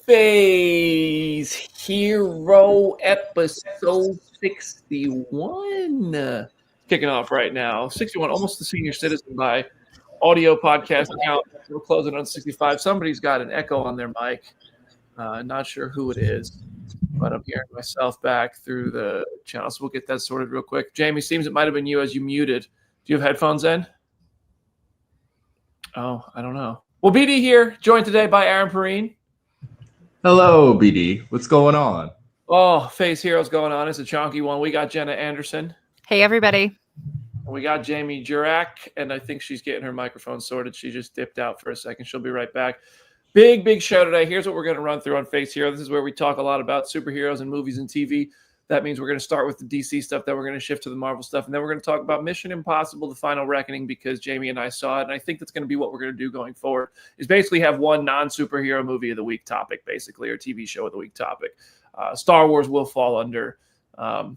Phase Hero episode 61. Kicking off right now. 61, almost the senior citizen by audio podcast count. We're closing on 65. Somebody's got an echo on their mic. Not sure who it is, but I'm hearing myself back through the channel. So we'll get that sorted real quick. Jamie, seems it might have been you as you muted. Do you have headphones in? Oh, I don't know. Well, BD here, joined today by Aaron Perrine. Hello, BD. What's going on? Oh, Phase Heroes going on. It's a chunky one. We got Jenna Anderson. Hey, everybody. We got Jamie Jurak, and I think she's getting her microphone sorted. She just dipped out for a second. She'll be right back. Big show today. Here's what we're going to run through on Phase Hero. This is where we talk a lot about superheroes and movies and TV. That means we're going to start with the DC stuff, then we're going to shift to the Marvel stuff, and then we're going to talk about Mission Impossible: The Final Reckoning, because Jamie and I saw it, and I think that's going to be what we're going to do going forward, is basically have one non-superhero movie of the week topic, basically, or TV show of the week topic. Star Wars will fall under, our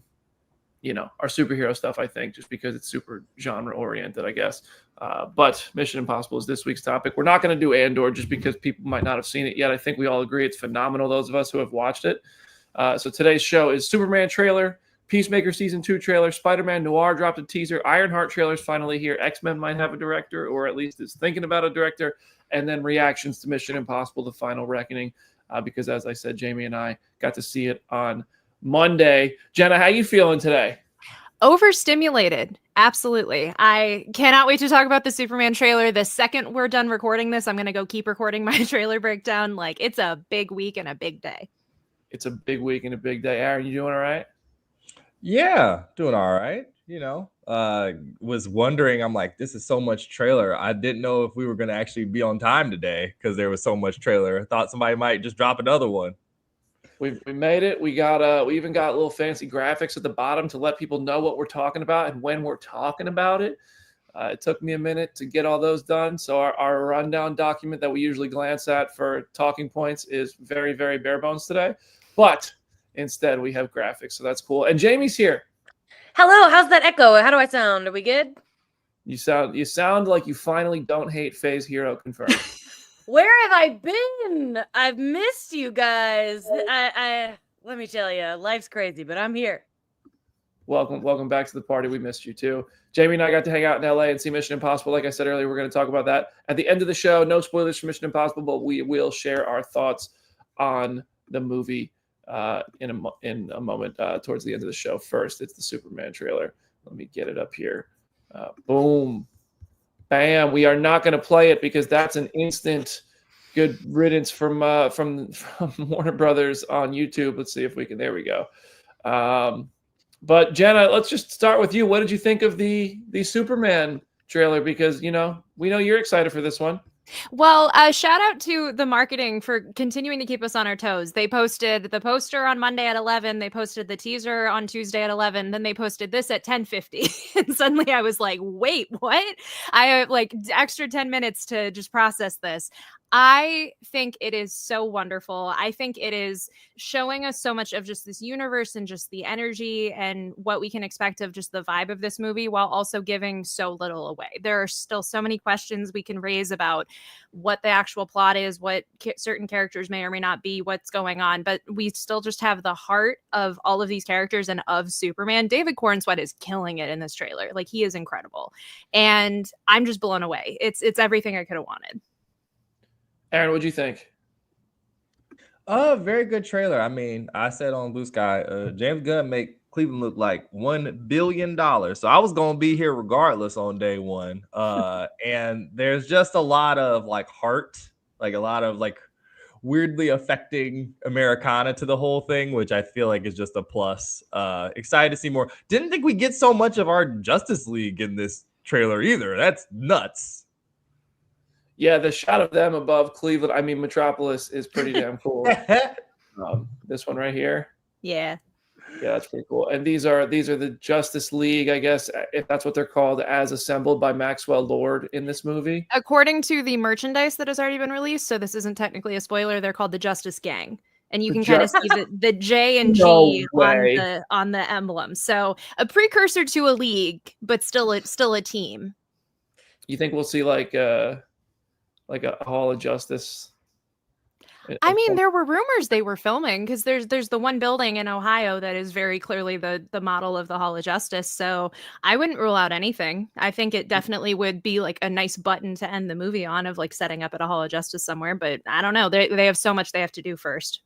superhero stuff, I think, just because it's super genre-oriented, I guess. But Mission Impossible is this week's topic. We're not going to do Andor just because people might not have seen it yet. I think we all agree it's phenomenal, those of us who have watched it. So today's show is Superman trailer, Peacemaker Season 2 trailer, Spider-Man Noir dropped a teaser, Ironheart trailer's finally here, X-Men might have a director, or at least is thinking about a director, and then reactions to Mission Impossible: The Final Reckoning, because as I said, Jamie and I got to see it on Monday. Jenna, how you feeling today? Overstimulated. Absolutely. I cannot wait to talk about the Superman trailer. The second we're done recording this, I'm going to go keep recording my trailer breakdown. It's a big week and a big day. It's a big week and a big day. Aaron, you doing all right? Yeah, doing all right. Was wondering, I'm like, this is so much trailer. I didn't know if we were going to actually be on time today because there was so much trailer. I thought somebody might just drop another one. We made it. We even got little fancy graphics at the bottom to let people know what we're talking about and when we're talking about it. It took me a minute to get all those done. So our rundown document that we usually glance at for talking points is very, very bare bones today. But instead, we have graphics, so that's cool. And Jamie's here. Hello, how's that echo? How do I sound? Are we good? You sound like you finally don't hate Phase Hero confirmed. Where have I been? I've missed you guys. I let me tell you, life's crazy, but I'm here. Welcome back to the party. We missed you too. Jamie and I got to hang out in LA and see Mission Impossible. Like I said earlier, we're going to talk about that at the end of the show. No spoilers for Mission Impossible, but we will share our thoughts on the movie in a moment towards the end of the show. First, it's the Superman trailer. Let me get it up here. Boom. Bam. We are not going to play it because that's an instant good riddance from Warner Brothers on YouTube. Let's see if we can. There we go. But Jenna, let's just start with you. What did you think of the Superman trailer? Because, we know you're excited for this one. Well, shout out to the marketing for continuing to keep us on our toes. They posted the poster on Monday at 11. They posted the teaser on Tuesday at 11. Then they posted this at 10:50. And suddenly I was like, wait, what? I have extra 10 minutes to just process this. I think it is so wonderful. I think it is showing us so much of just this universe and just the energy and what we can expect of just the vibe of this movie, while also giving so little away. There are still so many questions we can raise about what the actual plot is, what certain characters may or may not be, what's going on, but we still just have the heart of all of these characters and of Superman. David Cornsweet is killing it in this trailer. He is incredible. And I'm just blown away. It's everything I could have wanted. Aaron, what'd you think? Very good trailer. I mean, I said on Blue Sky, James Gunn make Cleveland look like $1 billion. So I was going to be here regardless on day one. And there's just a lot of heart, a lot of weirdly affecting Americana to the whole thing, which I feel like is just a plus. Excited to see more. Didn't think we get so much of our Justice League in this trailer either. That's nuts. Yeah, the shot of them above Cleveland, Metropolis, is pretty damn cool. This one right here. Yeah, that's pretty cool. And these are the Justice League, I guess, if that's what they're called, as assembled by Maxwell Lord in this movie. According to the merchandise that has already been released, so this isn't technically a spoiler, they're called the Justice Gang. And you can kind of see the J and G on the emblem. So a precursor to a league, but still a team. You think we'll see like a Hall of Justice I mean, there were rumors they were filming because there's the one building in Ohio that is very clearly the model of the Hall of Justice. So I wouldn't rule out anything. I think it definitely would be like a nice button to end the movie on, of like setting up at a Hall of Justice somewhere. But I don't know. They have so much they have to do first.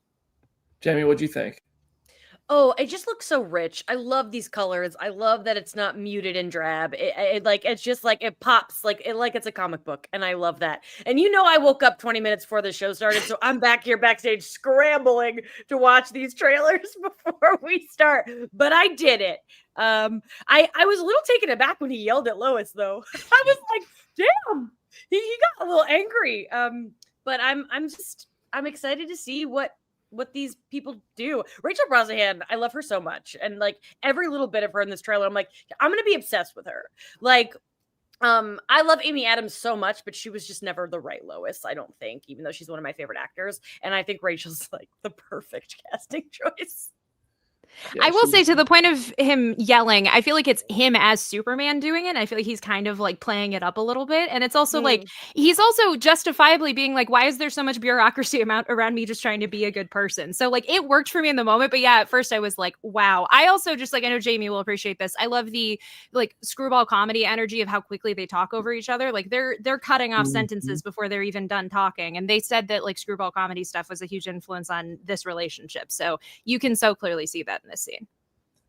Jamie, what'd you think? Oh, it just looks so rich. I love these colors. I love that it's not muted and drab. It's just like it pops like it's a comic book, and I love that. And I woke up 20 minutes before the show started, so I'm back here backstage scrambling to watch these trailers before we start. But I did it. I was a little taken aback when he yelled at Lois, though. I was like, damn, he got a little angry. But I'm excited to see what these people do. Rachel Brosnahan, I love her so much. And like every little bit of her in this trailer, I'm like, I'm going to be obsessed with her. Like, I love Amy Adams so much, but she was just never the right Lois, I don't think, even though she's one of my favorite actors. And I think Rachel's like the perfect casting choice. I will say, to the point of him yelling, I feel like it's him as Superman doing it. I feel like he's kind of like playing it up a little bit. And it's also like, he's also justifiably being like, why is there so much bureaucracy around me just trying to be a good person? So like, it worked for me in the moment. But yeah, at first I was like, wow. I also just like, I know Jamie will appreciate this. I love the like screwball comedy energy of how quickly they talk over each other. Like they're cutting off sentences before they're even done talking. And they said that like screwball comedy stuff was a huge influence on this relationship. So you can so clearly see that in this scene.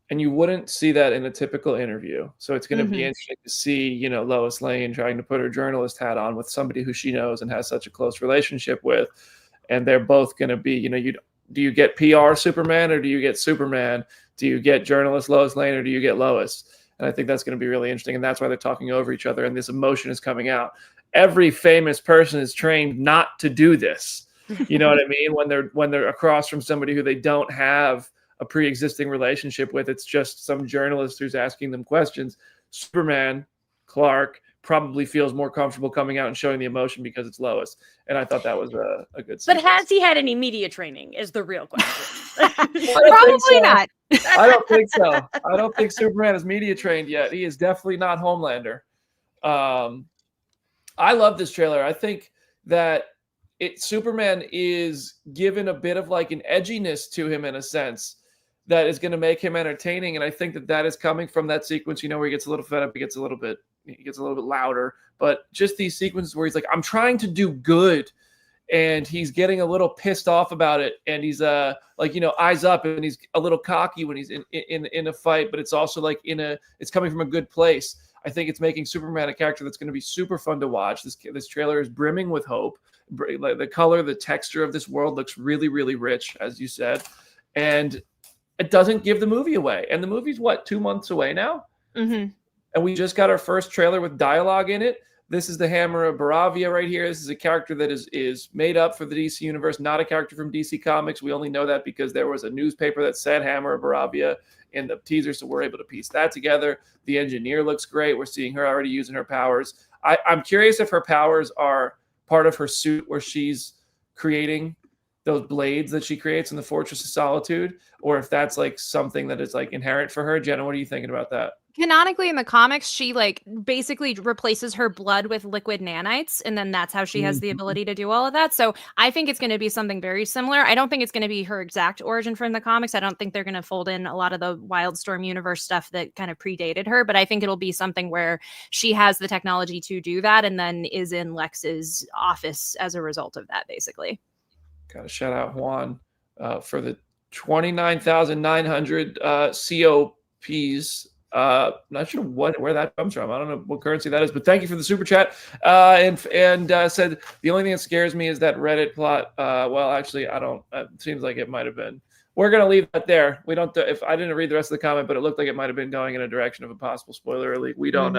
And you wouldn't see that in a typical interview. So it's going to be interesting to see, Lois Lane trying to put her journalist hat on with somebody who she knows and has such a close relationship with. And they're both going to be, do you get PR Superman or do you get Superman? Do you get journalist Lois Lane or do you get Lois? And I think that's going to be really interesting. And that's why they're talking over each other and this emotion is coming out. Every famous person is trained not to do this. You know what I mean? When they're across from somebody who they don't have a pre-existing relationship with, it's just some journalist who's asking them questions. Superman, Clark, probably feels more comfortable coming out and showing the emotion because it's Lois. And I thought that was a good sequence. But has he had any media training is the real question. Probably not. I don't think so. I don't think Superman is media trained yet. He is definitely not Homelander. I love this trailer. I think that Superman is given a bit of like an edginess to him in a sense that is going to make him entertaining. And I think that is coming from that sequence, where he gets a little fed up, he gets a little bit louder, but just these sequences where he's like, I'm trying to do good. And he's getting a little pissed off about it. And he's eyes up, and he's a little cocky when he's in a fight, but it's also like it's coming from a good place. I think it's making Superman a character that's going to be super fun to watch. This trailer is brimming with hope. The color, the texture of this world looks really, really rich, as you said. And it doesn't give the movie away. And the movie's 2 months away now? Mm-hmm. And we just got our first trailer with dialogue in it. This is the Hammer of Baravia right here. This is a character that is made up for the DC universe, not a character from DC Comics. We only know that because there was a newspaper that said Hammer of Baravia in the teaser, so we're able to piece that together. The Engineer looks great. We're seeing her already using her powers. I'm curious if her powers are part of her suit where she's creating those blades that she creates in the Fortress of Solitude, or if that's like something that is like inherent for her. Jenna, what are you thinking about that? Canonically in the comics, she like basically replaces her blood with liquid nanites, and then that's how she has the ability to do all of that. So I think it's going to be something very similar. I don't think it's going to be her exact origin from the comics. I don't think they're going to fold in a lot of the Wildstorm universe stuff that kind of predated her, but I think it'll be something where she has the technology to do that and then is in Lex's office as a result of that, basically. Got to shout out Juan for the 29,900 COPs. Not sure where that comes from. I don't know what currency that is, but thank you for the super chat. And said the only thing that scares me is that Reddit plot. Well, actually, I don't. It seems like it might have been. We're gonna leave that there. We don't. If I didn't read the rest of the comment, but it looked like it might have been going in a direction of a possible spoiler alert. We don't.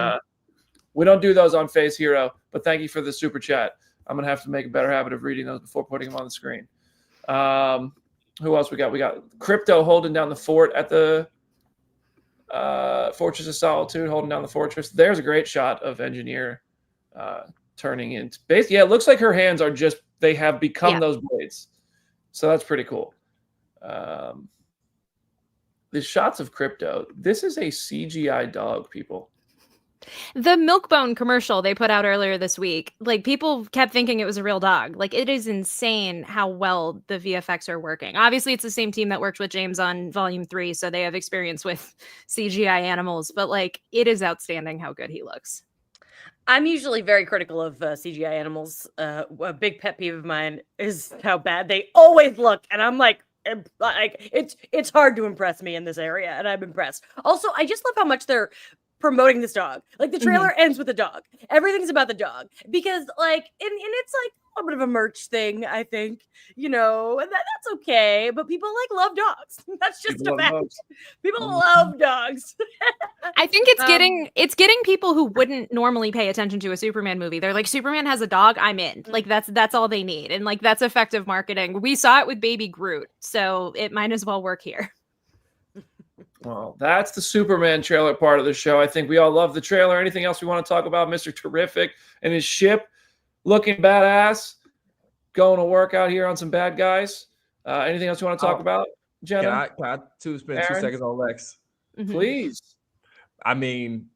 We don't do those on Face Hero. But thank you for the super chat. I'm gonna have to make a better habit of reading those before putting them on the screen. Who else we got? We got Crypto holding down the fort at the Fortress of Solitude, holding down the fortress. There's a great shot of Engineer turning into base. Yeah, it looks like her hands are they have become those blades. So that's pretty cool. The shots of Crypto. This is a CGI dog, people. The Milkbone commercial they put out earlier this week, like people kept thinking it was a real dog. Like it is insane how well the VFX are working. Obviously, it's the same team that worked with James on Volume 3, so they have experience with CGI animals, but like it is outstanding how good he looks. I'm usually very critical of CGI animals. A big pet peeve of mine is how bad they always look, and I'm like it's hard to impress me in this area, and I'm impressed. Also, I just love how much they're promoting this dog. Like the trailer ends with a dog. Everything's about the dog because like and it's like a bit of a merch thing, I think, and that's okay, but people like love dogs. That's just People a love fact. dogs. People love dogs. I think it's getting people who wouldn't normally pay attention to a Superman movie. They're like, Superman has a dog, I'm in. Like that's all they need. And like that's effective marketing. We saw it with Baby Groot, so it might as well work here. Well, that's the Superman trailer part of the show. I think we all love the trailer. Anything else we want to talk about? Mr. Terrific and his ship looking badass, going to work out here on some bad guys. Anything else you want to talk about, Jenna? Can I spend Aaron? 2 seconds on Lex? Please. I mean,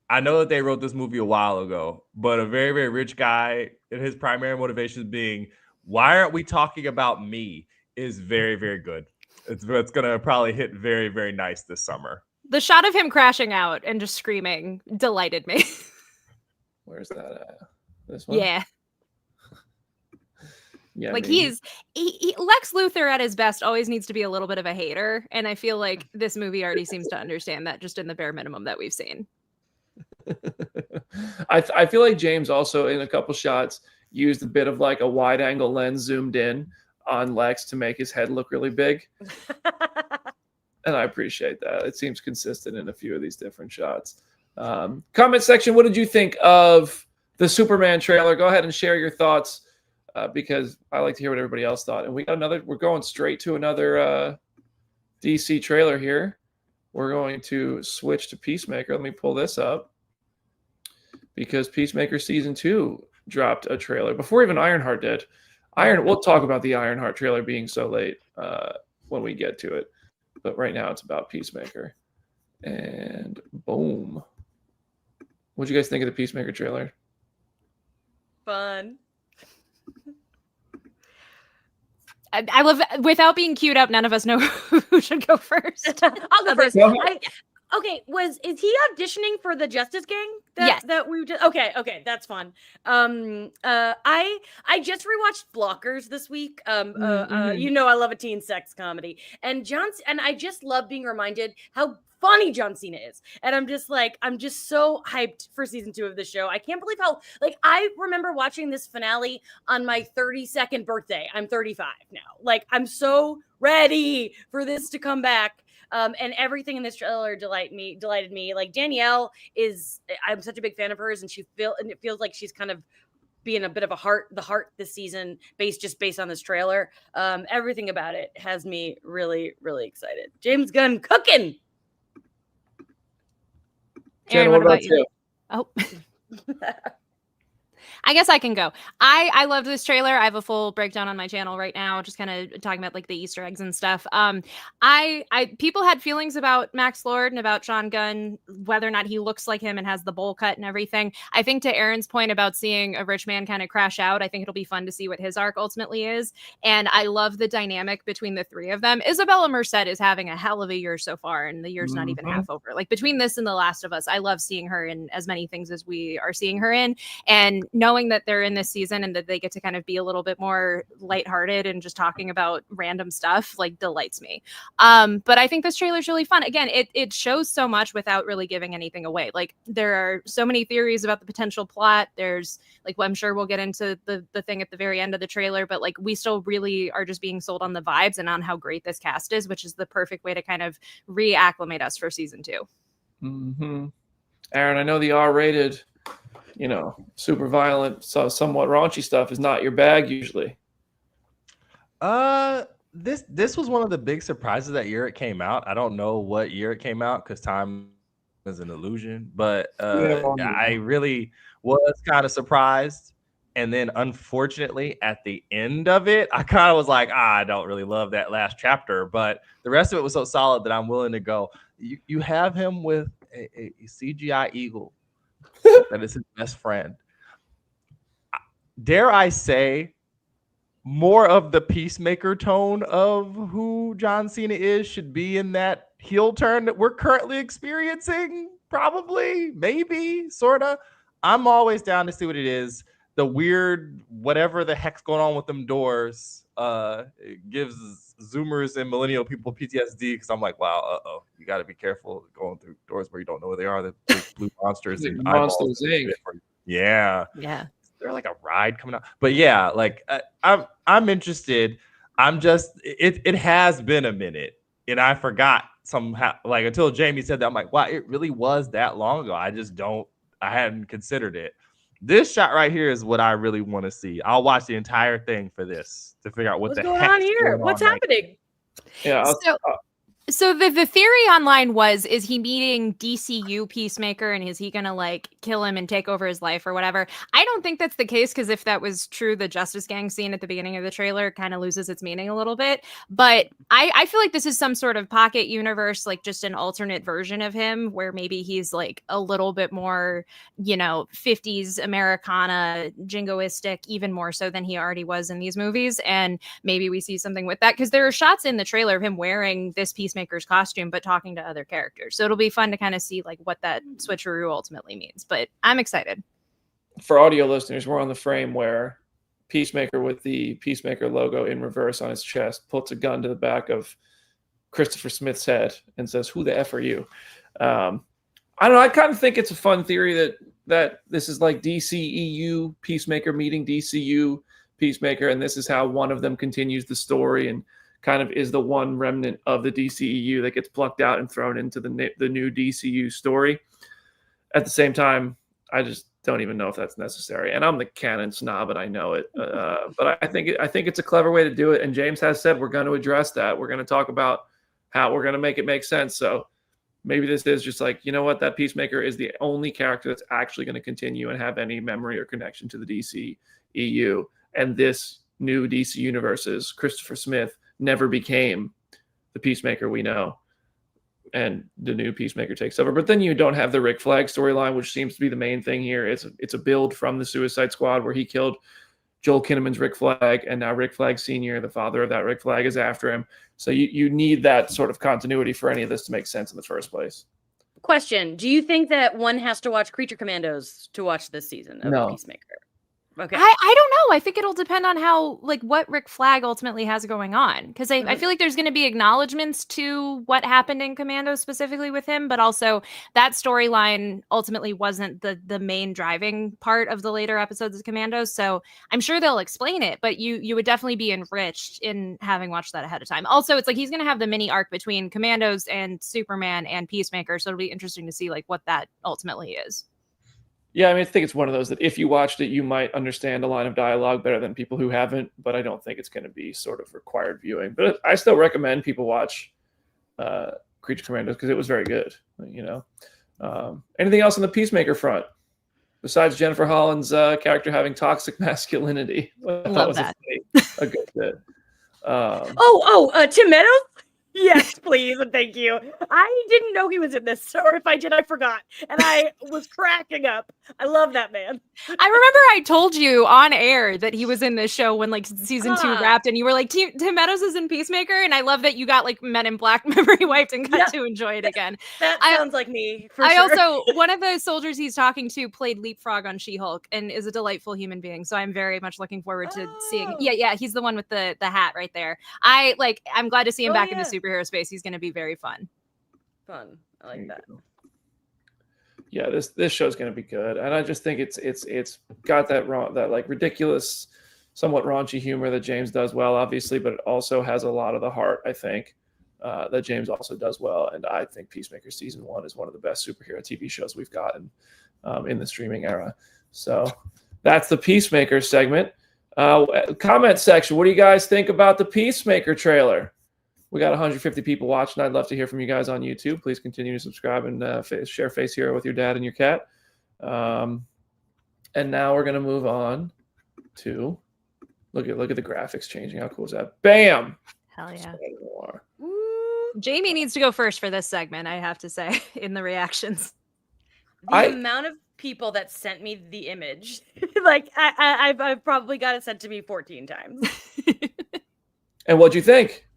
I know that they wrote this movie a while ago, but a very, very rich guy, and his primary motivation being, why aren't we talking about me, is very, very good. It's going to probably hit very, very nice this summer. The shot of him crashing out and just screaming delighted me. Where's that at? This one? Yeah. Yeah, like Lex Luthor at his best always needs to be a little bit of a hater, and I feel like this movie already seems to understand that just in the bare minimum that we've seen. I feel like James also in a couple shots used a bit of like a wide angle lens zoomed in on Lex to make his head look really big. And I appreciate that. It seems consistent in a few of these different shots. Comment section, what did you think of the Superman trailer? Go ahead and share your thoughts. Because I like to hear what everybody else thought. And we're going straight to another DC trailer here. We're going to switch to Peacemaker. Let me pull this up. Because Peacemaker Season 2 dropped a trailer before even Ironheart did. We'll talk about the Ironheart trailer being so late when we get to it. But right now it's about Peacemaker. And boom. What'd you guys think of the Peacemaker trailer? Fun. I love, without being queued up, none of us know who should go first. I'll go first. Go Okay, is he auditioning for the Justice Gang? Yes. That we just okay, that's fun. I just rewatched Blockers this week. I love a teen sex comedy, and I just love being reminded how funny John Cena is. And I'm just so hyped for season 2 of the show. I can't believe how, I remember watching this finale on my 32nd birthday. I'm 35 now. I'm so ready for this to come back. And everything in this trailer delighted me. Like Danielle I'm such a big fan of hers, and it feels like she's kind of being a bit of the heart this season, based on this trailer. Everything about it has me really, really excited. James Gunn cooking. Aaron, what about you? Oh. I guess I can go. I loved this trailer. I have a full breakdown on my channel right now, just kind of talking about the Easter eggs and stuff. People had feelings about Max Lord and about Sean Gunn, whether or not he looks like him and has the bowl cut and everything. I think to Aaron's point about seeing a rich man kind of crash out, I think it'll be fun to see what his arc ultimately is. And I love the dynamic between the three of them. Isabella Merced is having a hell of a year so far, and the year's not even half over. Between this and The Last of Us, I love seeing her in as many things as we are seeing her in. And knowing that they're in this season and that they get to kind of be a little bit more lighthearted and just talking about random stuff delights me. But I think this trailer is really fun. Again, it shows so much without really giving anything away. There are so many theories about the potential plot. There's I'm sure we'll get into the thing at the very end of the trailer, but we still really are just being sold on the vibes and on how great this cast is, which is the perfect way to kind of reacclimate us for season 2. Mm-hmm. Aaron, I know the R-rated, super violent, somewhat raunchy stuff is not your bag usually. This was one of the big surprises that year it came out. I don't know what year it came out because time is an illusion, but I really was kind of surprised. And then unfortunately at the end of it, I kind of was like, I don't really love that last chapter, but the rest of it was so solid that I'm willing to go. You have him with a CGI eagle that is his best friend. Dare I say, more of the Peacemaker tone of who John Cena is should be in that heel turn that we're currently experiencing. Probably, maybe, sort of. I'm always down to see what it is. The weird, whatever the heck's going on with them doors, it gives Zoomers and millennial people PTSD because I'm like, wow, you got to be careful going through doors where you don't know where they are. The big blue monsters and Monsters eyeballs. Inc. Yeah. Yeah. They're like a ride coming out, but yeah, like I'm interested. I'm just it has been a minute, and I forgot somehow. Like until Jamie said that, I'm like, wow, it really was that long ago. I hadn't considered it. This shot right here is what I really want to see. I'll watch the entire thing for this to figure out what What's the going heck's on here? going What's on happening? Yeah. So the theory online was, is he meeting DCU Peacemaker and is he gonna like kill him and take over his life or whatever? I don't think that's the case, because if that was true, the Justice Gang scene at the beginning of the trailer kind of loses its meaning a little bit. But I feel like this is some sort of pocket universe, like just an alternate version of him where maybe he's like a little bit more, 50s Americana, jingoistic, even more so than he already was in these movies. And maybe we see something with that, because there are shots in the trailer of him wearing this Peacemaker's costume but talking to other characters, so it'll be fun to kind of see like what that switcheroo ultimately means. But I'm excited. For audio listeners, we're on the frame where Peacemaker with the Peacemaker logo in reverse on his chest puts a gun to the back of Christopher Smith's head and says, "Who the F are you?" I don't know. I kind of think it's a fun theory that this is like DCEU Peacemaker meeting DCU Peacemaker, and this is how one of them continues the story and kind of is the one remnant of the DCEU that gets plucked out and thrown into the new DCU story. At the same time, I just don't even know if that's necessary. And I'm the canon snob, and I know it. But I think it's a clever way to do it. And James has said we're going to address that. We're going to talk about how we're going to make it make sense. So maybe this is just like, you know what, that Peacemaker is the only character that's actually going to continue and have any memory or connection to the DCEU. And this new DC universe's Christopher Smith never became the Peacemaker we know, and the new Peacemaker takes over. But then you don't have the Rick Flag storyline, which seems to be the main thing here. It's a build from the Suicide Squad where he killed Joel Kinnaman's Rick Flag, and now Rick Flag Sr., the father of that Rick Flag, is after him. So you need that sort of continuity for any of this to make sense in the first place. Question: do you think that one has to watch Creature Commandos to watch this season of Peacemaker? Okay. I don't know. I think it'll depend on how, like, what Rick Flag ultimately has going on. Because I feel like there's going to be acknowledgments to what happened in Commando specifically with him, but also that storyline ultimately wasn't the main driving part of the later episodes of Commando. So I'm sure they'll explain it, but you would definitely be enriched in having watched that ahead of time. Also, it's like he's going to have the mini arc between Commandos and Superman and Peacemaker. So it'll be interesting to see like what that ultimately is. Yeah, I mean, I think it's one of those that if you watched it, you might understand a line of dialogue better than people who haven't, but I don't think it's going to be sort of required viewing. But I still recommend people watch Creature Commandos because it was very good, Anything else on the Peacemaker front besides Jennifer Holland's character having toxic masculinity? Love that. A good fit. Tim Meadows? Yes, please, and thank you. I didn't know he was in this, or if I did, I forgot. And I was cracking up. I love that man. I remember I told you on air that he was in this show when like season 2 wrapped, and you were like, Tim Meadows is in Peacemaker, and I love that you got like Men in Black memory wiped and got to enjoy it again. That sounds like me, for sure. Also, one of the soldiers he's talking to played Leapfrog on She-Hulk and is a delightful human being, so I'm very much looking forward to seeing. Yeah, he's the one with the hat right there. I'm glad to see him back in the superhero space. He's going to be very fun. I like that. Yeah, this show's going to be good, and I just think it's got that like ridiculous, somewhat raunchy humor that James does well, obviously, but it also has a lot of the heart, I think, that James also does well. And I think Peacemaker season 1 is one of the best superhero TV shows we've gotten in the streaming era. So that's the Peacemaker segment. Comment section. What do you guys think about the Peacemaker trailer? We got 150 people watching. I'd love to hear from you guys on YouTube. Please continue to subscribe and share Face Hero with your dad and your cat. And now we're gonna move on to look at the graphics changing. How cool is that? Bam! Hell yeah! Spider-Noir. Jamie needs to go first for this segment. I have to say, in the reactions, the amount of people that sent me the image. Like I've probably got it sent to me 14 times. And what'd you think?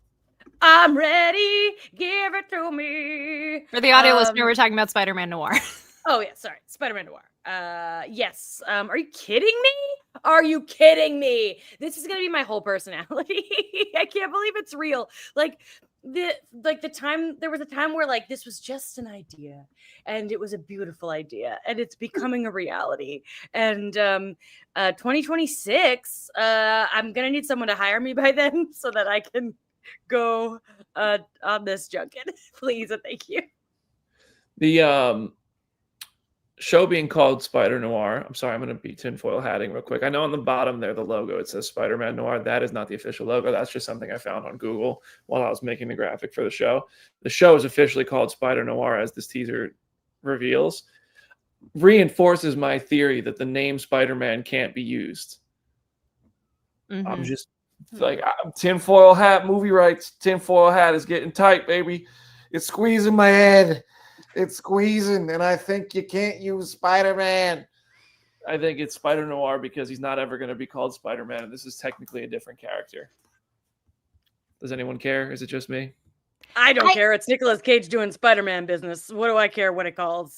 I'm ready, give it to me. For the audio listener, we're talking about Spider-Man Noir. Oh yeah, sorry, Spider-Man Noir. Yes. Are you kidding me? Are you kidding me? This is gonna be my whole personality. I can't believe it's real. Like the time there was a time where like this was just an idea, and it was a beautiful idea, and it's becoming a reality. And 2026, I'm gonna need someone to hire me by then so that I can go on this junket. Please and thank you. The show being called Spider-Noir. I'm sorry, I'm going to be tinfoil hatting real quick. I know on the bottom there, the logo, it says Spider-Man Noir. That is not the official logo. That's just something I found on Google while I was making the graphic for the show. The show is officially called Spider-Noir, as this teaser reveals. Reinforces my theory that the name Spider-Man can't be used. I'm just like, tinfoil hat, movie rights. Tinfoil hat is getting tight, baby. It's squeezing my head. It's squeezing, and I think you can't use Spider-Man. I think it's Spider-Noir because he's not ever going to be called Spider-Man, and this is technically a different character. Does anyone care? Is it just me? I don't care. It's Nicolas Cage doing Spider-Man business. What do I care what they call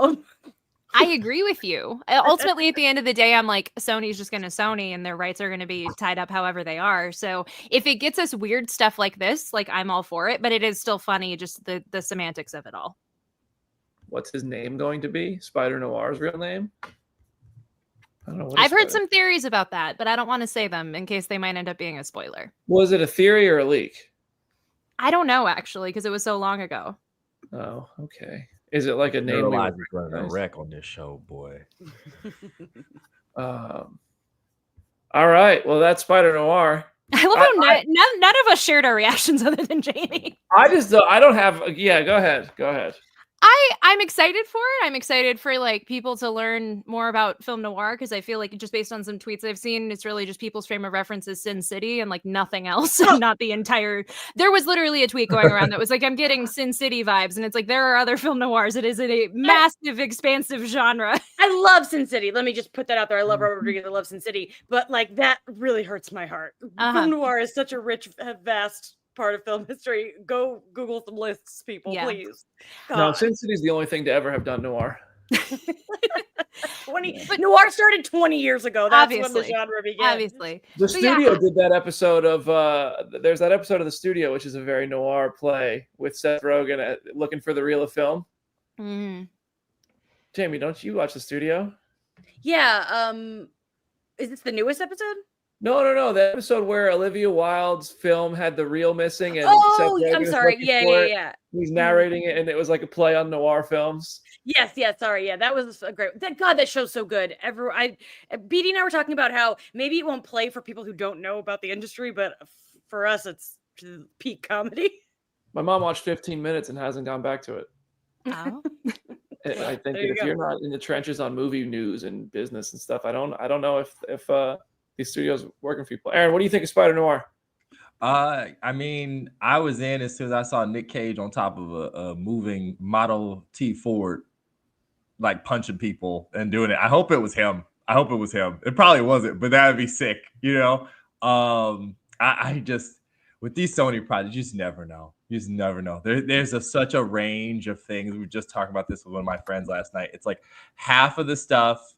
him? I agree with you. Ultimately, at the end of the day, I'm like, Sony's just going to Sony, and their rights are going to be tied up however they are. So if it gets us weird stuff like this, like, I'm all for it, but it is still funny, just the semantics of it all. What's his name going to be? Spider-Noir's real name? I don't know. I've heard some theories about that, but I don't want to say them in case they might end up being a spoiler. Was it a theory or a leak? I don't know, actually, because it was so long ago. Oh, okay. Is it like a name? Running a wreck on this show, boy. All right. Well, that's Spider-Noir. I love how none of us shared our reactions other than Jamie. I don't have. Yeah, go ahead. Go ahead. I'm excited for it. I'm excited for like people to learn more about film noir because I feel like just based on some tweets I've seen, it's really just people's frame of reference is Sin City and like nothing else. Not the entire. There was literally a tweet going around that was like, I'm getting Sin City vibes, and it's like there are other film noirs. It is a massive, expansive genre. I love Sin City. Let me just put that out there. I love Robert Rodriguez. I love Sin City, but like that really hurts my heart. Film noir is such a rich, vast part of film history. Go Google some lists, people, please. God. No, Sin City's the only thing to ever have done noir. But noir started 20 years ago. That's when the genre began. Obviously. The studio did that episode of there's that episode of The Studio, which is a very noir play with Seth Rogen looking for the reel of film. Jamie, don't you watch The Studio? Yeah. Is this the newest episode? No. The episode where Olivia Wilde's film had the reel missing, and I'm sorry. Yeah. He's narrating it, and it was like a play on noir films. Yes. Sorry. Yeah, that was a great. God, that show's so good. BD and I were talking about how maybe it won't play for people who don't know about the industry, but for us, it's peak comedy. My mom watched 15 minutes and hasn't gone back to it. Oh. I think that if you're not in the trenches on movie news and business and stuff, I don't know if these studios working for people. Aaron, what do you think of Spider-Noir? I mean, I was in as soon as I saw Nick Cage on top of a moving Model T Ford, like punching people and doing it. I hope it was him. It probably wasn't, but that would be sick, you know? I just, with these Sony projects, you just never know. There's such a range of things. We were just talking about this with one of my friends last night. It's like half of the stuff,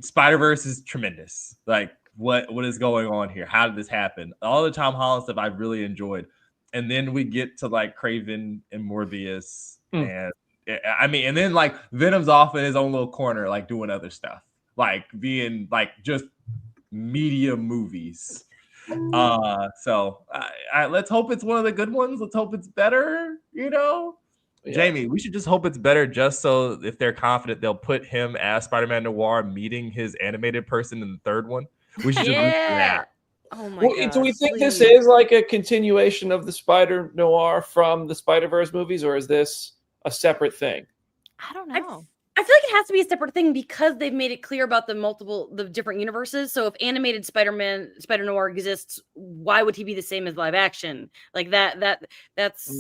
Spider-Verse is tremendous. Like, what is going on here? How did this happen? All the Tom Holland stuff I've really enjoyed. And then we get to like Craven and Morbius. And I mean, and then like Venom's off in his own little corner, like doing other stuff, like being like just media movies. So let's hope it's one of the good ones. Let's hope it's better, you know? Yeah. Jamie, we should just hope it's better just so if they're confident they'll put him as Spider-Man Noir meeting his animated person in the third one. We should just root for that. Oh my God. Do we think this is like a continuation of the Spider-Noir from the Spider-Verse movies, or is this a separate thing? I don't know. I feel like it has to be a separate thing because they've made it clear about the different universes. So if animated Spider-Noir exists, why would he be the same as live action? Like that's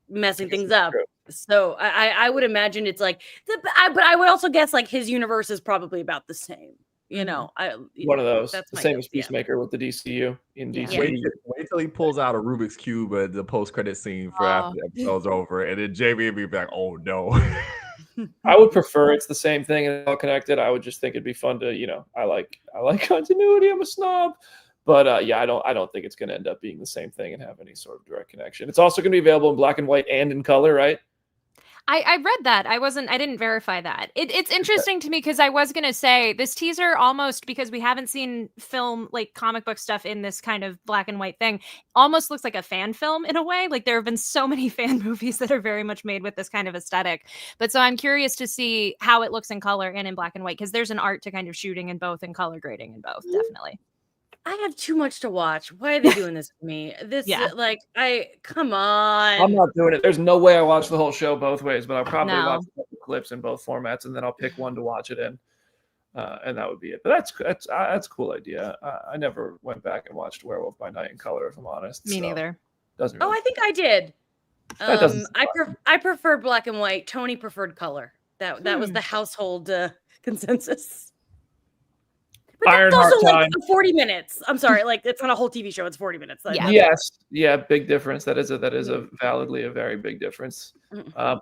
messing things up. So I would imagine it's like, but I would also guess like his universe is probably about the same. You know, One of those. That's The my same guess, as Peacemaker with the DCU in Yeah. DC. Wait till he pulls out a Rubik's Cube at the post-credit scene for after the episode's over, and then Jamie would be like, oh no. I would prefer it's the same thing and all connected. I would just think it'd be fun to, I like continuity. I'm a snob. But I don't think it's going to end up being the same thing and have any sort of direct connection. It's also going to be available in black and white and in color, right? I read that. I didn't verify that. It's interesting to me because I was going to say this teaser almost, because we haven't seen film, like comic book stuff in this kind of black and white thing, almost looks like a fan film in a way. Like there have been so many fan movies that are very much made with this kind of aesthetic. But so I'm curious to see how it looks in color and in black and white, because there's an art to kind of shooting in both and color grading in both, definitely. I have too much to watch. Why are they doing this to me? Come on. I'm not doing it. There's no way I watch the whole show both ways, but I'll probably No. watch the clips in both formats, and then I'll pick one to watch it in, and that would be it. But that's a cool idea. I never went back and watched Werewolf by Night in color, if I'm honest. Me neither. Doesn't. Oh, Really I think I did. That doesn't I preferred black and white. Tony preferred color. That was the household consensus. But that's Ironheart also like time. 40 minutes. I'm sorry, like it's not a whole TV show. It's 40 minutes. Yeah. Yes, yeah, big difference. That is a validly a very big difference.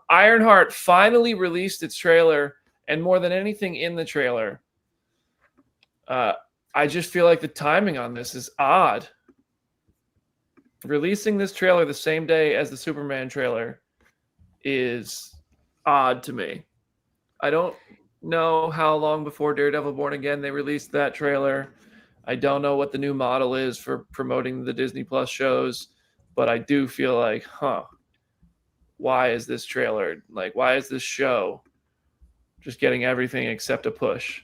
Ironheart finally released its trailer, and more than anything in the trailer, I just feel like the timing on this is odd. Releasing this trailer the same day as the Superman trailer is odd to me. I don't know how long before Daredevil Born Again they released that trailer. I don't know what the new model is for promoting the Disney Plus shows, but I do feel like, why is this trailer, why is this show just getting everything except a push?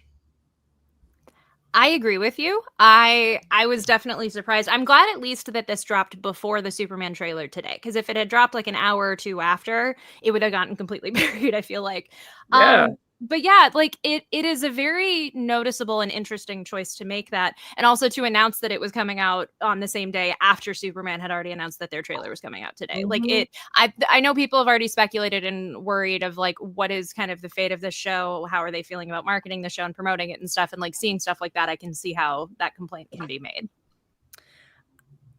I agree with you. I was definitely surprised. I'm glad at least that this dropped before the Superman trailer today, because if it had dropped like an hour or two after, it would have gotten completely buried, I feel like. Yeah. But yeah, like it is a very noticeable and interesting choice to make that, and also to announce that it was coming out on the same day after Superman had already announced that their trailer was coming out today. Mm-hmm. Like I know people have already speculated and worried of like what is kind of the fate of this show, how are they feeling about marketing the show and promoting it and stuff, and like seeing stuff like that, I can see how that complaint can be made.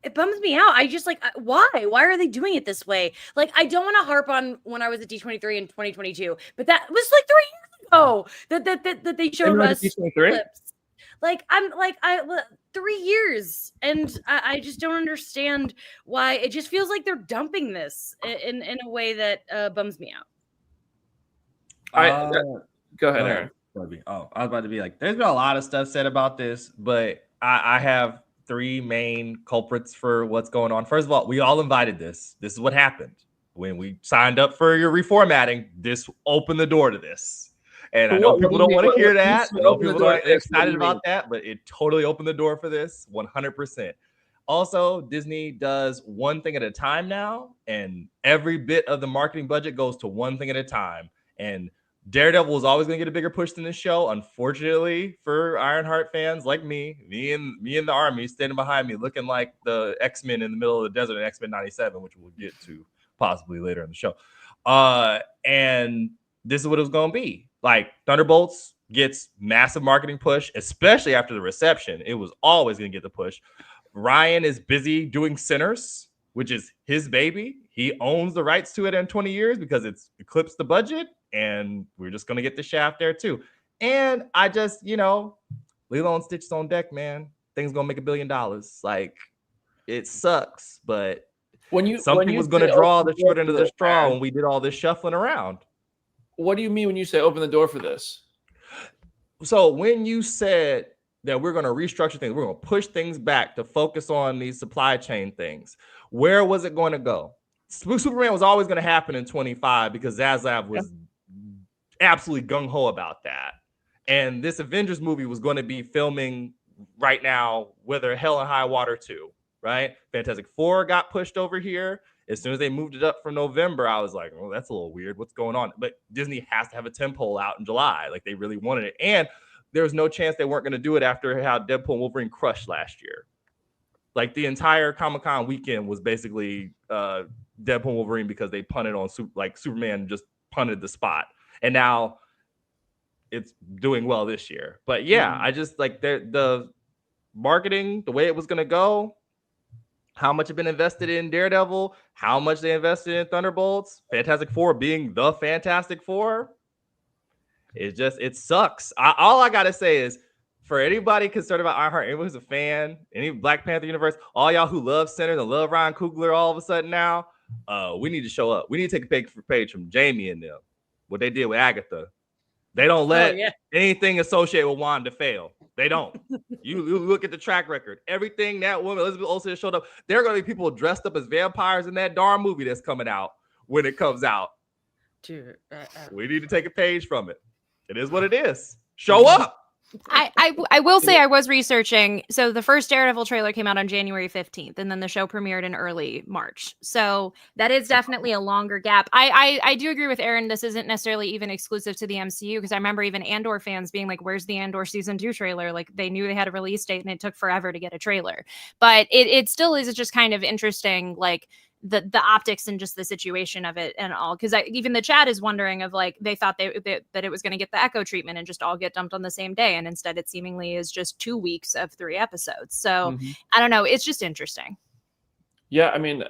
It bums me out. I just why are they doing it this way? Like, I don't want to harp on when I was at D23 in 2022, but that was like 3 years ago that they showed us clips. Like, I'm like, 3 years, and I just don't understand why. It just feels like they're dumping this in a way that bums me out. Go ahead, Aaron. I was about to be like, there's been a lot of stuff said about this, but I have 3 main culprits for what's going on. First of all, we all invited this. This is what happened when we signed up for your reformatting. This opened the door to this, and I know people don't want to hear that. I know people aren't excited about that, but it totally opened the door for this 100%. Also, Disney does one thing at a time now, and every bit of the marketing budget goes to one thing at a time. And Daredevil is always going to get a bigger push than this show. Unfortunately for Ironheart fans like me and the army standing behind me looking like the X-Men in the middle of the desert in X-Men 97, which we'll get to possibly later in the show. And this is what it was going to be. Like, Thunderbolts gets massive marketing push, especially after the reception. It was always going to get the push. Ryan is busy doing Sinners, which is his baby. He owns the rights to it in 20 years because it's eclipsed the budget. And we're just going to get the Shaft there too. And I just, Lilo and Stitch's on deck, man. Things going to make $1 billion. Like, it sucks, but something was going to draw the short end of the straw when we did all this shuffling around. What do you mean when you say open the door for this? So when you said that we're going to restructure things, we're going to push things back to focus on these supply chain things, where was it going to go? Superman was always going to happen in 25 because Zaslav was absolutely gung-ho about that. And this Avengers movie was going to be filming right now, whether Hell and High Water 2, right? Fantastic Four got pushed over here. As soon as they moved it up for November, I was like, oh, that's a little weird. What's going on? But Disney has to have a tentpole out in July. Like, they really wanted it. And there was no chance they weren't going to do it after how Deadpool and Wolverine crushed last year. Like, the entire Comic-Con weekend was basically Deadpool Wolverine because they punted on Superman just punted the spot, and now it's doing well this year. But yeah, I just like the marketing, the way it was gonna go, how much had been invested in Daredevil, how much they invested in Thunderbolts, Fantastic Four being the Fantastic Four. It sucks. All I gotta say is, for anybody concerned about Ironheart, anyone who's a fan, any Black Panther universe, all y'all who love Sinners and love Ryan Coogler all of a sudden now, we need to show up. We need to take a page from Jamie and them, what they did with Agatha. They don't let anything associated with Wanda fail. They don't. You look at the track record. Everything that woman, Elizabeth Olsen, showed up. There are going to be people dressed up as vampires in that darn movie that's coming out when it comes out. Dude, we need to take a page from it. It is what it is. Show up. I will say I was researching. So the first Daredevil trailer came out on January 15th, and then the show premiered in early March. So that is definitely a longer gap. I do agree with Aaron. This isn't necessarily even exclusive to the MCU, because I remember even Andor fans being like, where's the Andor season 2 trailer? Like, they knew they had a release date and it took forever to get a trailer. But it still is just kind of interesting, like, the optics and just the situation of it and all, because even the chat is wondering of, like, they thought that it was going to get the Echo treatment and just all get dumped on the same day, and instead it seemingly is just 2 weeks of 3 episodes. So I don't know, it's just interesting. Yeah, I mean,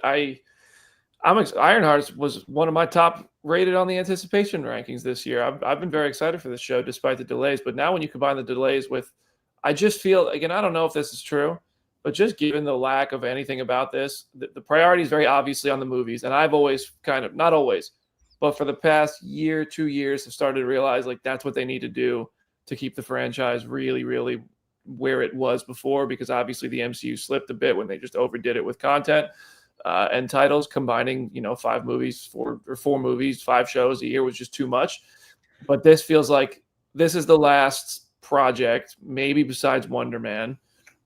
Ironheart was one of my top rated on the anticipation rankings this year. I've been very excited for this show despite the delays, but now when you combine the delays with, I just feel, again, I don't know if this is true, but just given the lack of anything about this, the priority is very obviously on the movies. And I've always not always, but for the past year, 2 years, have started to realize, like, that's what they need to do to keep the franchise really, really where it was before, because obviously the MCU slipped a bit when they just overdid it with content and titles. Combining, 4 movies, 5 shows a year was just too much. But this feels like this is the last project, maybe besides Wonder Man,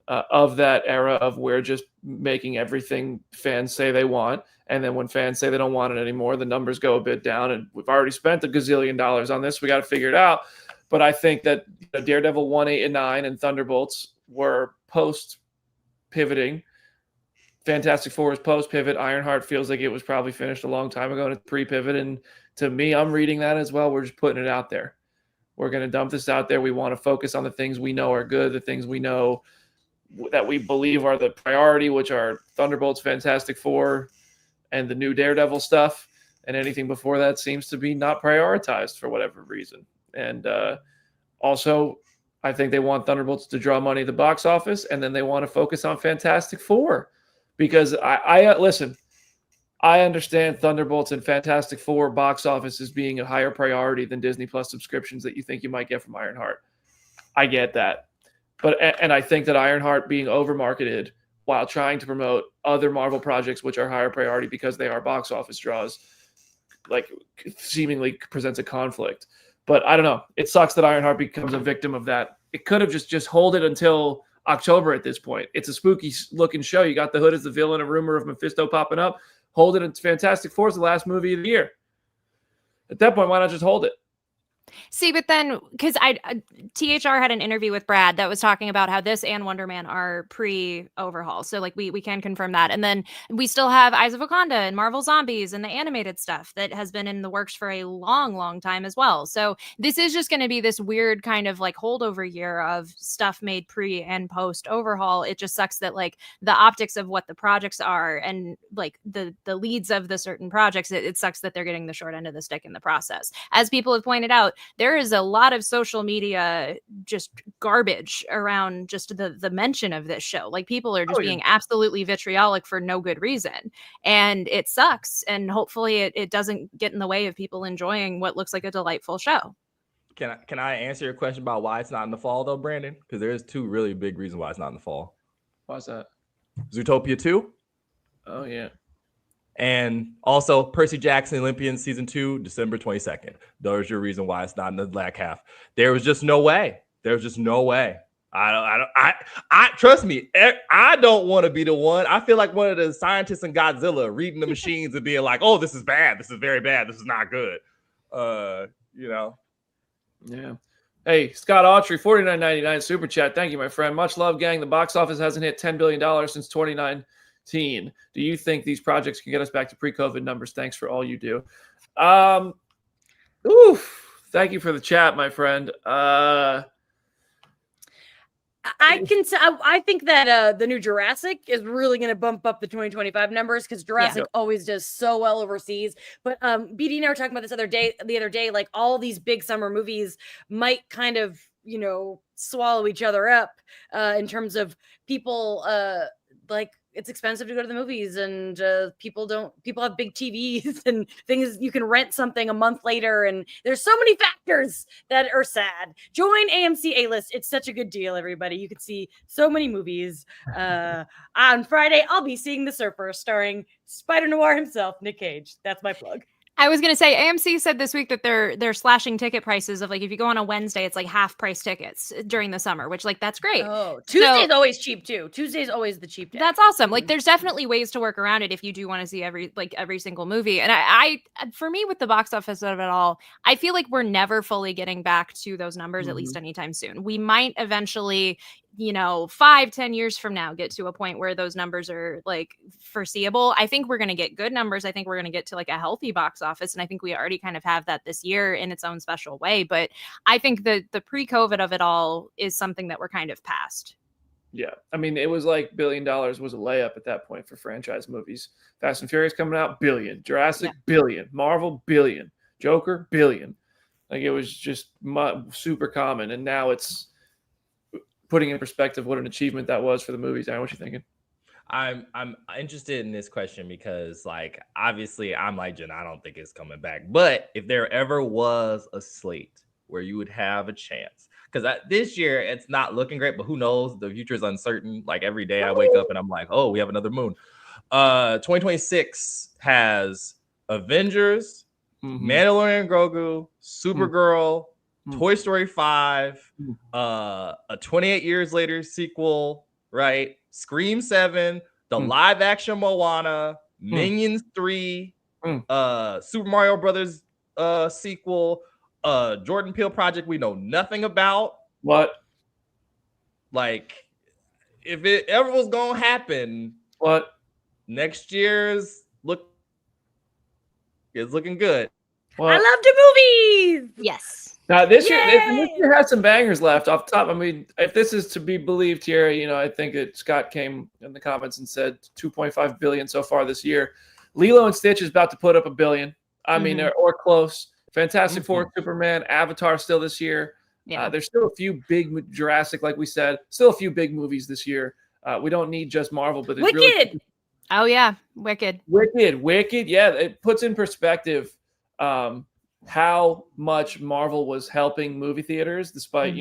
of that era of we're just making everything fans say they want, and then when fans say they don't want it anymore, the numbers go a bit down, and we've already spent $1 gazillion on this. We got to figure it out. But I think that Daredevil 1, 8, and 9 and Thunderbolts were post-pivoting. Fantastic Four was post-pivot. Ironheart feels like it was probably finished a long time ago, and it's pre-pivot. And to me, I'm reading that as well. We're just putting it out there. We're going to dump this out there. We want to focus on the things we know are good, the things we know that we believe are the priority, which are Thunderbolts, Fantastic Four, and the new Daredevil stuff. And anything before that seems to be not prioritized for whatever reason. And also, I think they want Thunderbolts to draw money at the box office, and then they want to focus on Fantastic Four. Because listen, I understand Thunderbolts and Fantastic Four box office as being a higher priority than Disney Plus subscriptions that you think you might get from Ironheart. I get that. And I think that Ironheart being over-marketed while trying to promote other Marvel projects, which are higher priority because they are box office draws, like, seemingly presents a conflict. But I don't know. It sucks that Ironheart becomes a victim of that. It could have just hold it until October at this point. It's a spooky-looking show. You got the Hood as the villain, a rumor of Mephisto popping up. Hold it. It's Fantastic Four is the last movie of the year. At that point, why not just hold it? See, but then, because THR had an interview with Brad that was talking about how this and Wonder Man are pre-overhaul. So, like, we can confirm that. And then we still have Eyes of Wakanda and Marvel Zombies and the animated stuff that has been in the works for a long, long time as well. So this is just going to be this weird kind of, like, holdover year of stuff made pre and post overhaul. It just sucks that, like, the optics of what the projects are and, like, the leads of the certain projects, it sucks that they're getting the short end of the stick in the process. As people have pointed out, there is a lot of social media just garbage around just the mention of this show. Like, people are just being absolutely vitriolic for no good reason. And it sucks. And hopefully it doesn't get in the way of people enjoying what looks like a delightful show. Can I answer your question about why it's not in the fall, though, Brandon? Because there's 2 really big reasons why it's not in the fall. Why's that? Zootopia 2. Oh, yeah. And also Percy Jackson Olympians season 2, December 22nd. There's your reason why it's not in the back half. There was just no way. I trust me. I don't want to be the one. I feel like one of the scientists in Godzilla reading the machines and being like, "Oh, this is bad. This is very bad. This is not good." Yeah. Hey, Scott Autry, $49.99 super chat. Thank you, my friend. Much love, gang. The box office hasn't hit $10 billion since 29 Do you think these projects can get us back to pre-COVID numbers? Thanks for all you do. Thank you for the chat, my friend. I think that the new Jurassic is really going to bump up the 2025 numbers because Jurassic always does so well overseas. But BD and I were talking about this the other day, like all these big summer movies might kind of, swallow each other up in terms of people like it's expensive to go to the movies, and people have big TVs and things. You can rent something a month later, and there's so many factors that are sad. Join AMC A-List. It's such a good deal, everybody. You can see so many movies. On Friday, I'll be seeing The Surfer, starring Spider-Noir himself, Nick Cage. That's my plug. I was gonna say AMC said this week that they're slashing ticket prices of like if you go on a Wednesday, it's like half price tickets during the summer, which like that's great. Oh, Tuesday's always cheap too. Tuesday's always the cheap day. That's awesome. Like there's definitely ways to work around it if you do want to see every single movie. And I for me with the box office of it all, I feel like we're never fully getting back to those numbers at least anytime soon. We might eventually 5-10 years from now get to a point where those numbers are like foreseeable. I think we're going to get good numbers. I think we're going to get to like a healthy box office, and I think we already kind of have that this year in its own special way. But I think the pre-COVID of it all is something that we're kind of past. Yeah, I mean, it was like $1 billion was a layup at that point for franchise movies. Fast and Furious coming out, billion. Jurassic, billion. Marvel, billion. Joker, billion. Like it was just super common, and now it's putting in perspective what an achievement that was for the movies. Aaron, what you thinking? I'm interested in this question because, like, obviously I'm like Jen, I don't think it's coming back. But if there ever was a slate where you would have a chance, because this year it's not looking great, but who knows? The future is uncertain. Like every day I wake up and I'm like, oh, we have another moon. 2026 has Avengers, Mandalorian Grogu, Supergirl, Toy Story 5, a 28 years later sequel, right? Scream 7, the live action Moana, Minions 3, Super Mario Brothers sequel, Jordan Peele project we know nothing about. What? Like, if it ever was gonna happen, what? Next year's is looking good. What? I love the movies. Yes. Now this year has some bangers left off the top. I mean, if this is to be believed here, I think that Scott came in the comments and said 2.5 billion so far this year. Lilo and Stitch is about to put up $1 billion. I mean, or close. Fantastic Four, Superman, Avatar still this year. Yeah. There's still a few big Jurassic, like we said, still a few big movies this year. We don't need just Marvel, but it's Wicked. Really oh yeah, Wicked. Yeah, it puts in perspective how much Marvel was helping movie theaters, despite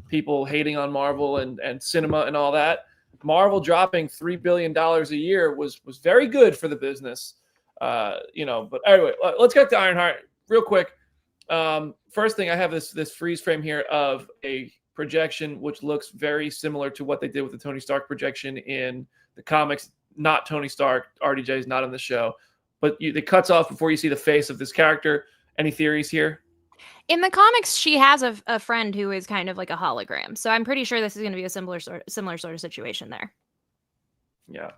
people hating on Marvel and cinema and all that. Marvel dropping $3 billion a year was very good for the business. But anyway, let's get to Ironheart real quick. First thing, I have this freeze frame here of a projection which looks very similar to what they did with the Tony Stark projection in the comics. Not Tony Stark. RDJ is not on the show, but it cuts off before you see the face of this character. Any theories here? In the comics, she has a friend who is kind of like a hologram. So I'm pretty sure this is going to be a similar sort of situation there. Yeah.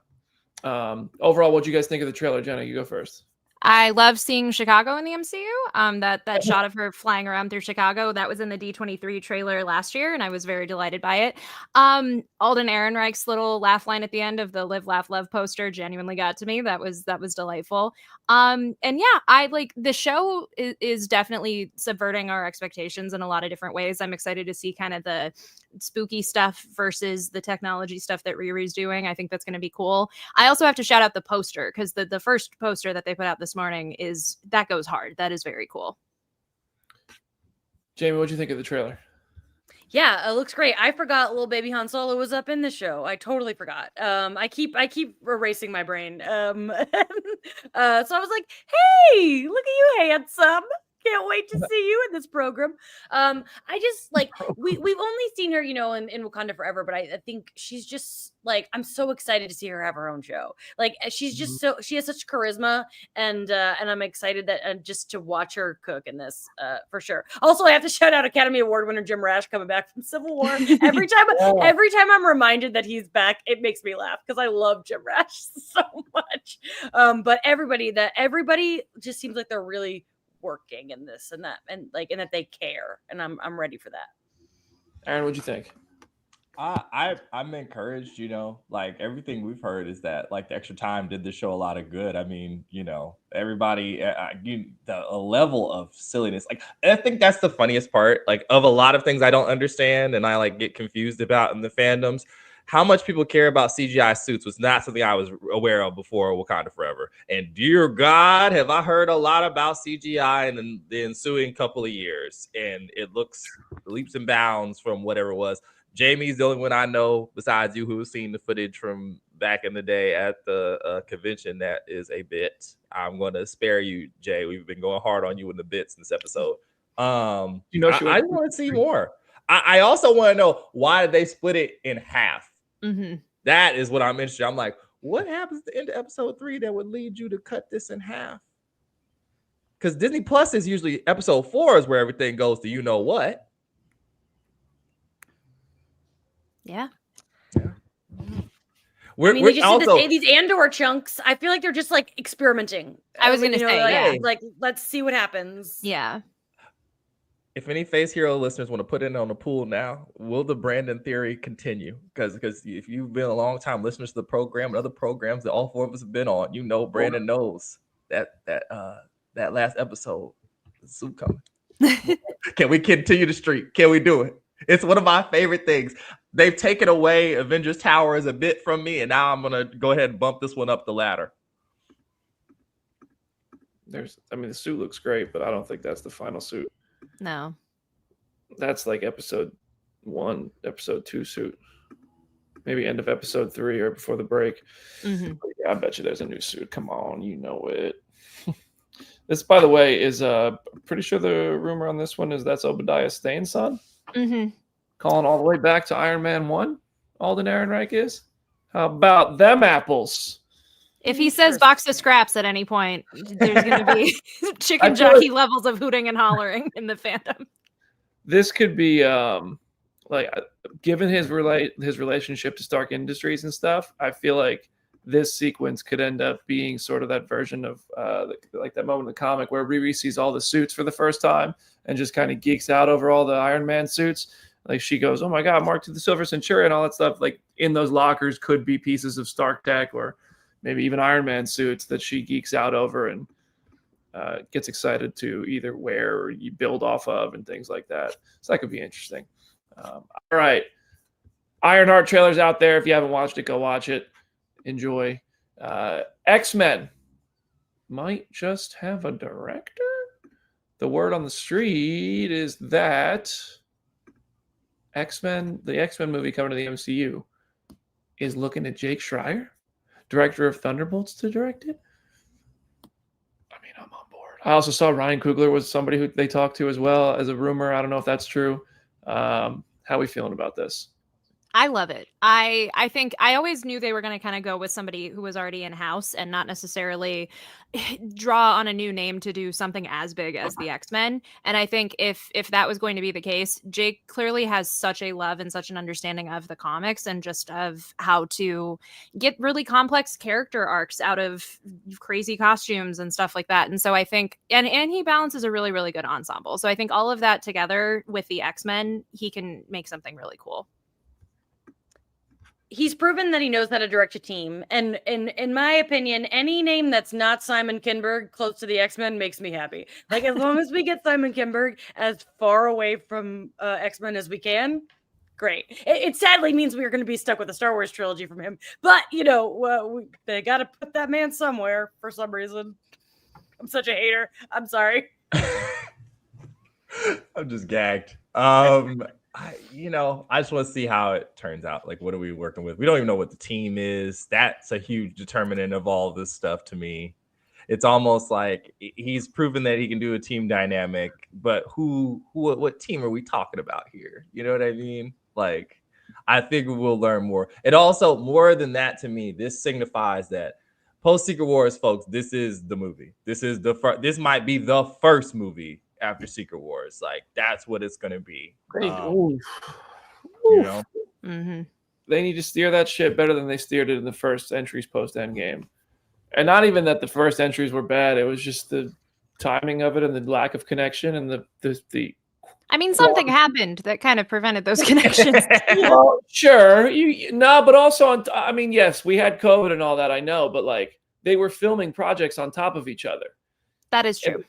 Overall, what do you guys think of the trailer? Jenna, you go first. I love seeing Chicago in the MCU. That shot of her flying around through Chicago, that was in the D23 trailer last year, and I was very delighted by it. Alden Ehrenreich's little laugh line at the end of the Live, Laugh, Love poster genuinely got to me. That was delightful. And yeah, I like the show is definitely subverting our expectations in a lot of different ways. I'm excited to see kind of the spooky stuff versus the technology stuff that Riri's doing. I think that's going to be cool. I also have to shout out the poster because the first poster that they put out this morning that goes hard. That is very cool. Jamie, what'd you think of the trailer? Yeah, it looks great. I forgot little baby Han Solo was up in the show. I totally forgot. I keep erasing my brain. So I was like, hey, look at you, handsome. Can't wait to see you in this program. I just like we've only seen her, in Wakanda Forever, but I think she's just like I'm so excited to see her have her own show. Like she's just she has such charisma, and I'm excited that just to watch her cook in this for sure. Also, I have to shout out Academy Award winner Jim Rash coming back from Civil War. Every time I'm reminded that he's back, it makes me laugh because I love Jim Rash so much. But everybody just seems like they're really working in this and that, and that they care, and I'm ready for that. Aaron, what'd you think? I'm encouraged, like everything we've heard is that like the extra time did the show a lot of good. I mean, everybody, a level of silliness. Like, I think that's the funniest part, like of a lot of things I don't understand and I like get confused about in the fandoms. How much people care about CGI suits was not something I was aware of before Wakanda Forever. And dear God, have I heard a lot about CGI in the ensuing couple of years. And it looks leaps and bounds from whatever it was. Jamie's the only one I know besides you who's seen the footage from back in the day at the convention. That is a bit. I'm going to spare you, Jay. We've been going hard on you in the bits in this episode. I want to see more. I also want to know, why did they split it in half? Mm-hmm. That is what I'm interested in. I'm like, what happens at the end of episode 3 that would lead you to cut this in half? Because Disney Plus is usually episode 4 is where everything goes to what. Yeah. These Andor chunks, I feel like they're just like experimenting. I was gonna say, like let's see what happens. Yeah. If any Phase Hero listeners want to put in on the pool now, will the Brandon theory continue? Because if you've been a long time listener to the program and other programs that all 4 of us have been on, Brandon knows that last episode, the suit coming. Can we continue the streak? Can we do it? It's one of my favorite things. They've taken away Avengers Tower as a bit from me, and now I'm gonna go ahead and bump this one up the ladder. The suit looks great, but I don't think that's the final suit. No. That's like episode 1, episode 2 suit. Maybe end of episode 3 or before the break. Mm-hmm. Yeah, I bet you there's a new suit. Come on, you know it. This, by the way, is pretty sure the rumor on this one is that's Obadiah Stane's son. Mm-hmm. Calling all the way back to Iron Man 1. Alden Ehrenreich is. How about them apples? If he says box of scraps at any point, there's going to be chicken jockey levels of hooting and hollering in the fandom. This could be given his relationship to Stark Industries and stuff, I feel like this sequence could end up being sort of that version of like that moment in the comic where Riri sees all the suits for the first time and just kind of geeks out over all the Iron Man suits. Like she goes, "Oh my God, Mark to the Silver Centurion," all that stuff. Like in those lockers could be pieces of Stark tech or maybe even Iron Man suits that she geeks out over and gets excited to either wear or you build off of and things like that. So that could be interesting. All right. Ironheart trailer's out there. If you haven't watched it, go watch it. Enjoy. X-Men might just have a director. The word on the street is that the X-Men movie coming to the MCU is looking at Jake Schreier, director of Thunderbolts, to direct it. I mean, I'm on board. I also saw Ryan Coogler was somebody who they talked to as well as a rumor. I don't know if that's true. How are we feeling about this? I love it. I think I always knew they were going to kind of go with somebody who was already in-house and not necessarily draw on a new name to do something as big as the X-Men. And I think if that was going to be the case, Jake clearly has such a love and such an understanding of the comics and just of how to get really complex character arcs out of crazy costumes and stuff like that. And so I think, and he balances a really, really good ensemble. So I think all of that together with the X-Men, he can make something really cool. He's proven that he knows how to direct a team. And in my opinion, any name that's not Simon Kinberg close to the X-Men makes me happy. Like, as long as we get Simon Kinberg as far away from X-Men as we can, great. It sadly means we are going to be stuck with a Star Wars trilogy from him. But, they got to put that man somewhere for some reason. I'm such a hater. I'm sorry. I'm just gagged. I just want to see how it turns out. Like, what are we working with? We don't even know what the team is. That's a huge determinant of all this stuff to me. it's almost like he's proven that he can do a team dynamic, but what team are we talking about here? You know what I mean? Like, I think we'll learn more. It also, more than that, to me, this signifies that post Secret Wars, folks, this is the movie. This might be the first movie after Secret Wars. Like, that's what it's gonna be. You know, they need to steer that shit better than they steered it in the first entries post Endgame. And not even that the first entries were bad. It was just the timing of it and the lack of connection and the I mean, something happened that kind of prevented those connections. Well, sure. But also I mean, yes, we had COVID and all that, I know, but like they were filming projects on top of each other. That is true.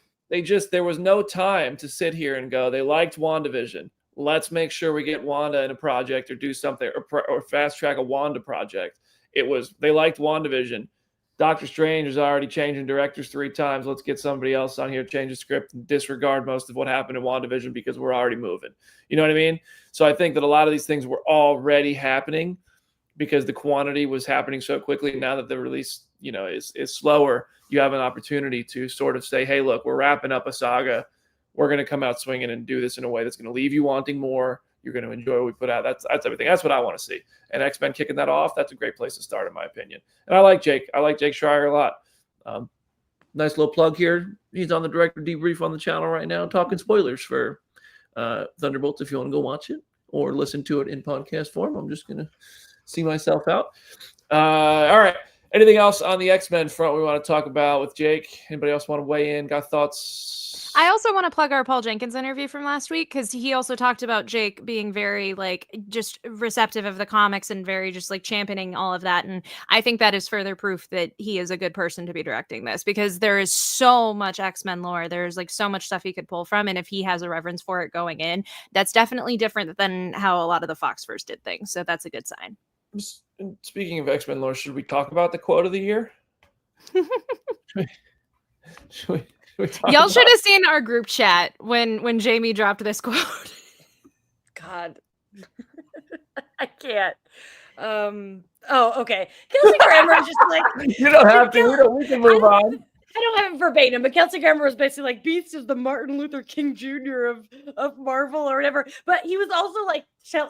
There was no time to sit here and go, they liked WandaVision. Let's make sure we get Wanda in a project or do something or fast track a Wanda project. They liked WandaVision. Doctor Strange is already changing directors 3 times. Let's get somebody else on here, change the script, and disregard most of what happened in WandaVision because we're already moving. You know what I mean? So I think that a lot of these things were already happening because the quantity was happening so quickly. Now that the release, is slower, you have an opportunity to sort of say, hey, look, we're wrapping up a saga. We're going to come out swinging and do this in a way that's going to leave you wanting more. You're going to enjoy what we put out. That's everything. That's what I want to see. And X-Men kicking that off, that's a great place to start, in my opinion. And I like Jake. I like Jake Schreier a lot. Nice little plug here. He's on the Director Debrief on the channel right now, talking spoilers for Thunderbolts if you want to go watch it or listen to it in podcast form. I'm just going to see myself out. All right. Anything else on the X-Men front we want to talk about with Jake? Anybody else want to weigh in? Got thoughts? I also want to plug our Paul Jenkins interview from last week because he also talked about Jake being very just receptive of the comics and very just championing all of that. And I think that is further proof that he is a good person to be directing this because there is so much X-Men lore. There's so much stuff he could pull from. And if he has a reverence for it going in, that's definitely different than how a lot of the Fox first did things. So that's a good sign. Speaking of X-Men lore, should we talk about the quote of the year? Should we Y'all should have seen our group chat when Jamie dropped this quote. God. I can't. Okay. Kelsey Grammer is just you don't have to. We can move on. I don't have it verbatim, but Kelsey Grammer was basically Beast is the Martin Luther King Jr. of Marvel or whatever. But he was also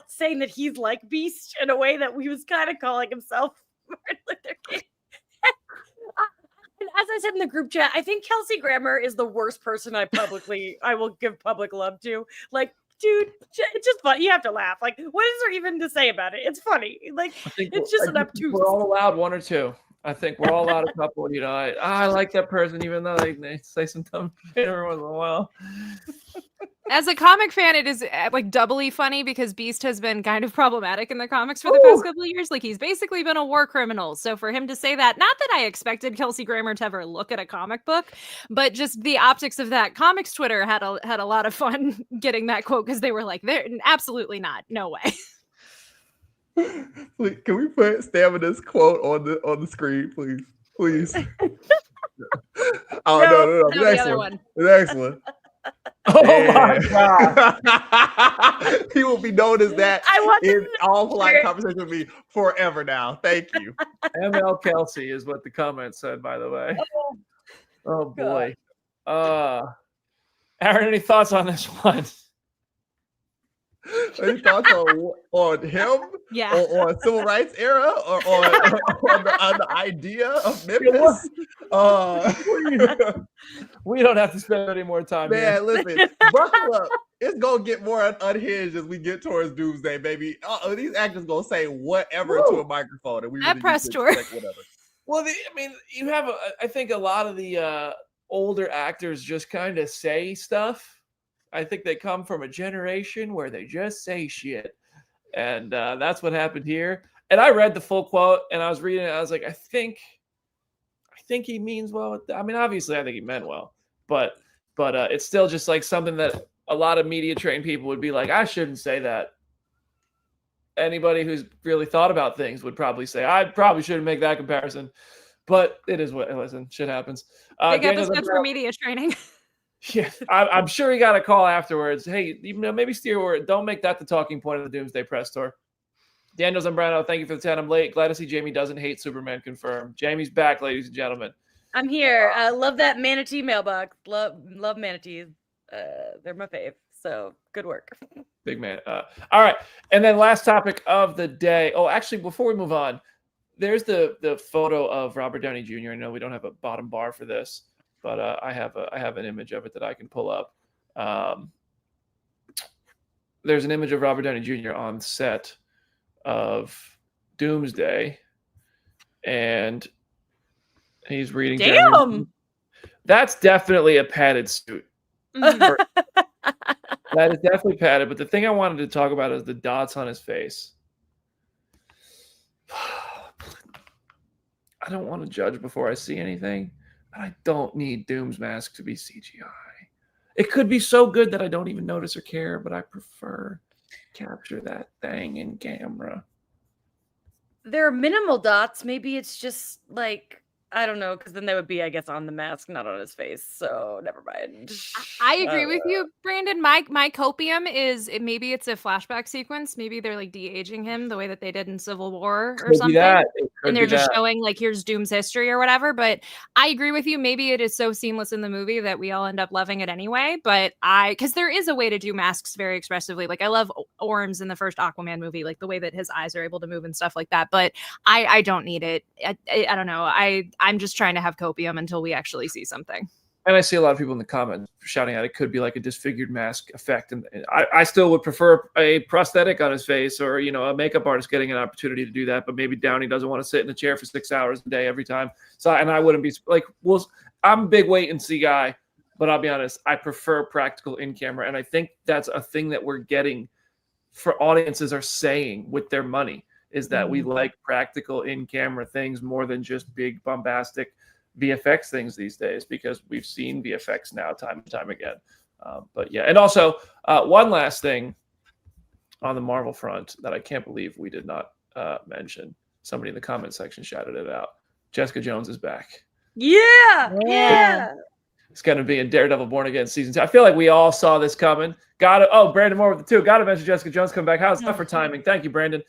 saying that he's like Beast in a way that he was kind of calling himself Martin Luther King. And as I said in the group chat, I think Kelsey Grammer is the worst person I will give public love to. Dude, it's just fun. You have to laugh. What is there even to say about it? It's funny. It's just an obtuse. We're all allowed one or two. I think we're all allowed a couple. I like that person, even though they say some dumb shit every once in a while. As a comic fan, it is doubly funny because Beast has been kind of problematic in the comics for the past couple of years. He's basically been a war criminal. So for him to say that, not that I expected Kelsey Grammer to ever look at a comic book, but just the optics of that, comics Twitter had a lot of fun getting that quote because they were they're absolutely not, no way. Can we put Stamina's quote on the screen, please? No. The next one. The next one. Oh my God. He will be known as that in all polite conversation with me forever now. Thank you. ML Kelsey is what the comment said, by the way. Oh boy. Aaron, any thoughts on this one? Any thoughts on him? Yeah. Or on civil rights era? Or on the idea of Memphis? We don't have to spend any more time. Man, listen, buckle up. It's gonna get more unhinged as we get towards Doomsday, baby. These actors gonna say whatever to a microphone, and we at press tour. Whatever. Well, you have. I think a lot of the older actors just kind of say stuff. I think they come from a generation where they just say shit. And that's what happened here. And I read the full quote and I was reading it. I was like, I think he means well. Obviously I think he meant well, but it's still just something that a lot of media trained people would be like, I shouldn't say that. Anybody who's really thought about things would probably say, I probably shouldn't make that comparison, but it is listen, shit happens. Big episode for media training. Yeah, I'm sure he got a call afterwards. Hey, maybe steer word. Don't make that the talking point of the Doomsday press tour. Daniel Zambrano, thank you for the 10. I'm late. Glad to see Jamie doesn't hate Superman. Confirmed. Jamie's back, ladies and gentlemen. I'm here. Love that manatee mailbox. Love manatees. They're my fave. So good work. Big man. All right. And then last topic of the day. Oh, actually, before we move on, there's the photo of Robert Downey Jr. I know we don't have a bottom bar for this, but I have an image of it that I can pull up. There's an image of Robert Downey Jr. on set of Doomsday, and he's reading. Damn. That's definitely a padded suit. That is definitely padded. But the thing I wanted to talk about is the dots on his face. I don't want to judge before I see anything, but I don't need Doom's mask to be CGI. It could be so good that I don't even notice or care, but I prefer capture that thing in camera. There are minimal dots. Maybe it's just like, I don't know, because then they would be, I guess, on the mask, not on his face. So never mind. I agree with you, Brandon. My copium is maybe it's a flashback sequence. Maybe they're like de-aging him the way that they did in Civil War or something. And they're just showing like here's Doom's history or whatever. But I agree with you. Maybe it is so seamless in the movie that we all end up loving it anyway. But because there is a way to do masks very expressively. Like I love Orm's in the first Aquaman movie, like the way that his eyes are able to move and stuff like that. But I don't need it. I don't know. I'm just trying to have copium until we actually see something. And I see a lot of people in the comments shouting out it could be like a disfigured mask effect. And I still would prefer a prosthetic on his face or, a makeup artist getting an opportunity to do that. But maybe Downey doesn't want to sit in a chair for 6 hours a day every time. So, and I wouldn't be like, well, I'm a big wait and see guy, but I'll be honest, I prefer practical in camera. And I think that's a thing that we're getting for audiences are saying with their money is that we like practical in camera things more than just big bombastic VFX things these days, because we've seen VFX now time and time again. But yeah, and also one last thing on the Marvel front that I can't believe we did not mention. Somebody in the comment section shouted it out. Jessica Jones is back. Yeah. It's going to be in Daredevil Born Again season 2. I feel like we all saw this coming. Brandon Moore with the 2. Got to mention Jessica Jones coming back. How's that for timing? Thank you, Brandon.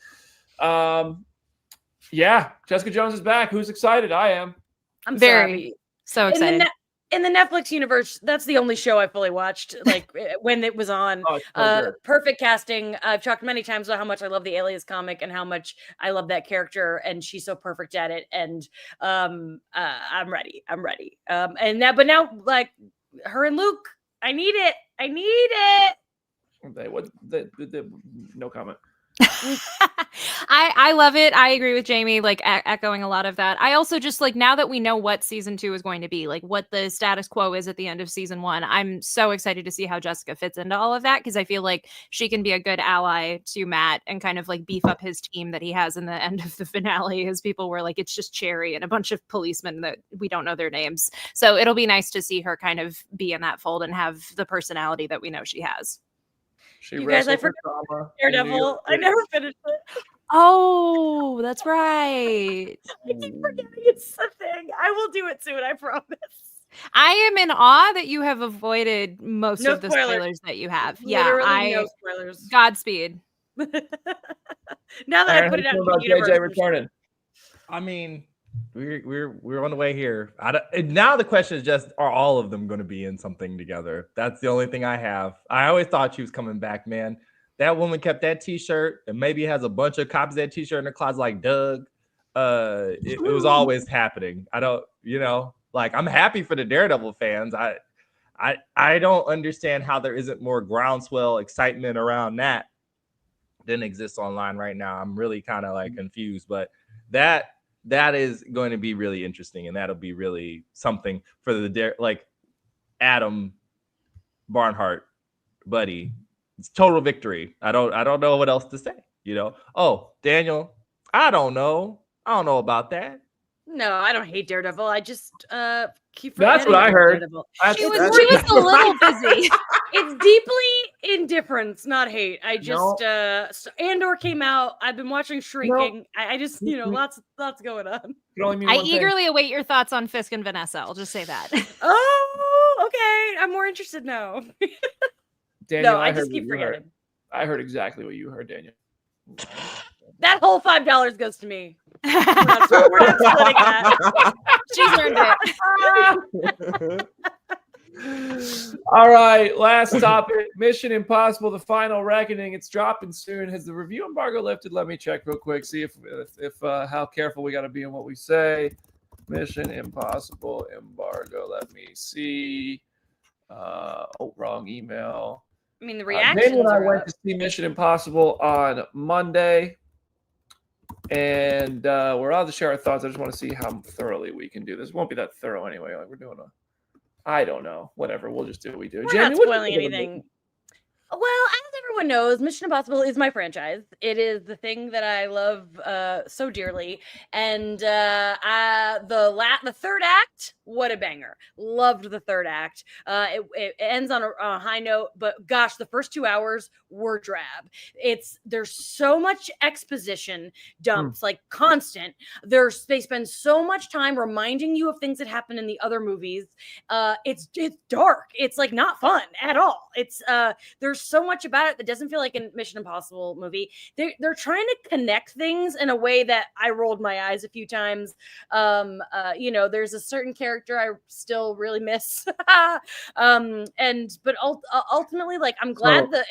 Yeah, Jessica Jones is back. Who's excited? I am. I'm very so excited. In the Netflix universe, that's the only show I fully watched, like when it was on. Perfect casting. I've talked many times about how much I love the Alias comic and how much I love that character, and she's so perfect at it. And I'm ready. But now, like her and Luke, I need it. No comment. I love it. I agree with Jamie, like echoing a lot of that. I also just like now that we know what season 2 is going to be, like what the status quo is at the end of season 1, I'm so excited to see how Jessica fits into all of that, because I feel like she can be a good ally to Matt and kind of like beef up his team that he has in the end of the finale, as people were like, it's just Cherry and a bunch of policemen that we don't know their names. So it'll be nice to see her kind of be in that fold and have the personality that we know she has. You guys, I forgot Daredevil. I never finished it. Oh, that's right. I keep forgetting it's a thing. I will do it soon, I promise. I am in awe that you have avoided most of the spoilers that you have. Literally no spoilers. Godspeed. Now that I put it out in the universe. JJ returning. I mean, we're on the way here. Now the question is just, are all of them going to be in something together? That's the only thing I have. I always thought she was coming back, man. That woman kept that T-shirt and maybe has a bunch of copies of that T-shirt in her closet like Doug. It was always happening. I don't, like I'm happy for the Daredevil fans. I don't understand how there isn't more groundswell excitement around that than exists online right now. I'm really kind of like confused, but that is going to be really interesting, and that'll be really something for the like Adam Barnhart buddy. It's total victory. I don't know what else to say. Oh, Daniel, I don't know about that. No, I don't hate Daredevil. I just keep forgetting. That's what I heard. She was a little busy. It's deeply indifference, not hate. I just Andor came out. I've been watching Shrinking. I just lots going on. I eagerly await your thoughts on Fisk and Vanessa. I'll just say that. Oh, okay. I'm more interested now. Daniel, I just keep forgetting. I heard exactly what you heard, Daniel. That whole $5 goes to me. We're not splitting that. She's earned it. All right, last topic. Mission Impossible: The Final Reckoning. It's dropping soon. Has the review embargo lifted? Let me check real quick. See if how careful we got to be in what we say. Mission Impossible embargo. Let me see. Wrong email. I mean, the reactions Daniel and I are went up. to see Mission Impossible on Monday, and we're allowed to share our thoughts. I just want to see how thoroughly we can do this. It won't be that thorough anyway. Like, we're doing I don't know. Whatever. We'll just do what we do. We're Jamie, not what do you spoiling think of the anything. movie? Well, as everyone knows, Mission Impossible is my franchise. It is the thing that I love so dearly. And the third act, what a banger. Loved the third act. It ends on a high note, but gosh, the first 2 hours were drab. There's so much exposition dumps, like constant. They spend so much time reminding you of things that happen in the other movies. It's dark. It's like not fun at all. There's so much about it that doesn't feel like a Mission Impossible movie. They're trying to connect things in a way that I rolled my eyes a few times. There's a certain character I still really miss. But ultimately, like, I'm glad that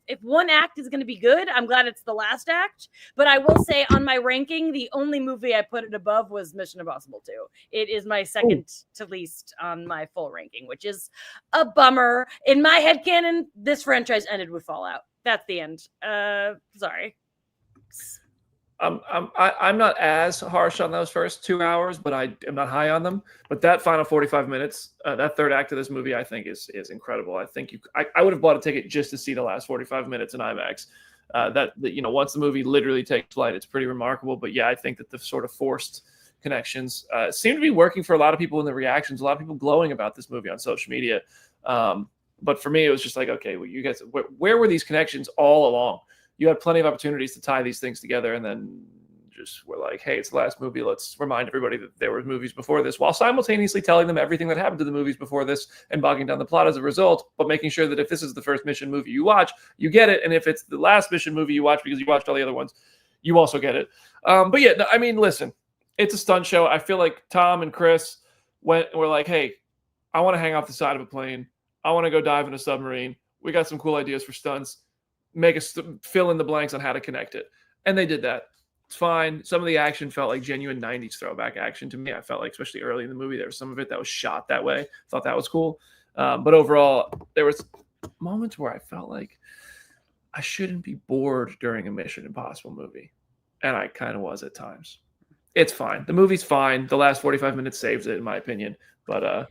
if one act is going to be good, I'm glad it's the last act. But I will say, on my ranking, the only movie I put it above was Mission Impossible 2. It is my second to least on my full ranking, which is a bummer. In my headcanon, this franchise ended with Fallout. That's the end. Sorry. I'm not as harsh on those first 2 hours, but I am not high on them. But that final 45 minutes, that third act of this movie, I think is incredible. I think I would have bought a ticket just to see the last 45 minutes in IMAX. Once the movie literally takes flight, it's pretty remarkable. But yeah, I think that the sort of forced connections seem to be working for a lot of people in the reactions. A lot of people glowing about this movie on social media. But for me, it was just like, okay, well, you guys, where were these connections all along? You had plenty of opportunities to tie these things together, and then just were like, hey, it's the last movie. Let's remind everybody that there were movies before this, while simultaneously telling them everything that happened to the movies before this and bogging down the plot as a result, but making sure that if this is the first Mission movie you watch, you get it. And if it's the last Mission movie you watch because you watched all the other ones, you also get it. But yeah, no, I mean, listen, it's a stunt show. I feel like Tom and Chris were like, hey, I want to hang off the side of a plane. I want to go dive in a submarine. We got some cool ideas for stunts. Fill in the blanks on how to connect it. And they did that. It's fine. Some of the action felt like genuine 90s throwback action to me. I felt like, especially early in the movie, there was some of it that was shot that way. Thought that was cool. But overall, there was moments where I felt like I shouldn't be bored during a Mission Impossible movie. And I kind of was at times. It's fine. The movie's fine. The last 45 minutes saves it, in my opinion. But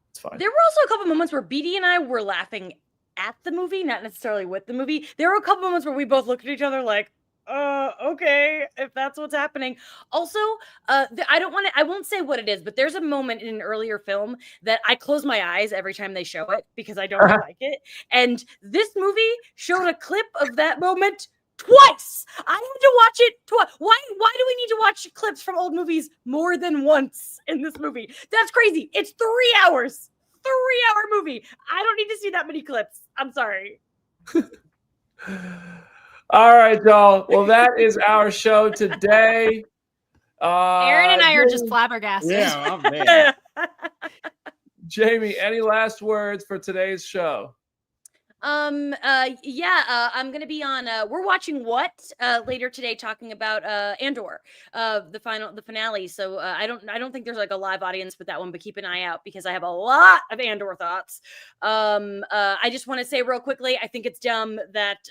it's fine. There were also a couple moments where BD and I were laughing at the movie, not necessarily with the movie. There were a couple moments where we both looked at each other like, okay, if that's what's happening. Also, I won't say what it is, but there's a moment in an earlier film that I close my eyes every time they show it because I don't like it. And this movie showed a clip of that moment twice. I had to watch it twice. Why do we need to watch clips from old movies more than once in this movie? That's crazy. It's 3 hours. 3-hour movie. I don't need to see that many clips. I'm sorry. All right, y'all. Well, that is our show today. Aaron and I are just flabbergasted. Yeah, I'm there. Jamie, any last words for today's show? I'm gonna be on we're watching later today, talking about Andor, the finale. So I don't think there's like a live audience with that one, but keep an eye out because I have a lot of Andor thoughts. I just want to say real quickly, I think it's dumb that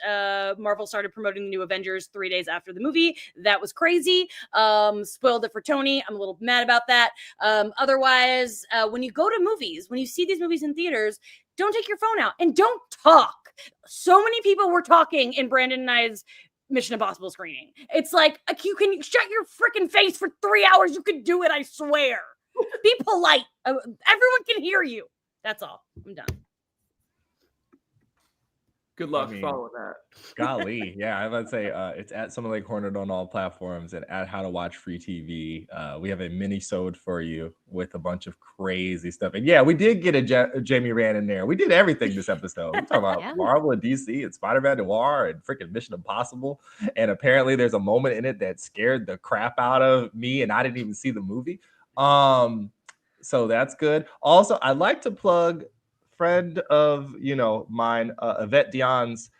Marvel started promoting the new Avengers 3 days after the movie. That was crazy. Spoiled it for Tony. I'm a little mad about that. Otherwise, when you go to movies, when you see these movies in theaters, don't take your phone out and don't talk. So many people were talking in Brandon and I's Mission Impossible screening. It's like, you can shut your freaking face for 3 hours. You could do it, I swear. Be polite. Everyone can hear you. That's all. I'm done. Good luck mean, following that. Golly, yeah, I would say it's at Summer Lake Hornet on all platforms and at How to Watch Free TV. We have a mini-sode for you with a bunch of crazy stuff. And yeah, we did get a Jamie Rand in there. We did everything this episode. We talk about Yeah. Marvel and DC and Spider-Man Noir and freaking Mission Impossible. And apparently there's a moment in it that scared the crap out of me, and I didn't even see the movie. So that's good. Also, I'd like to plug friend of mine, Yvette Dion's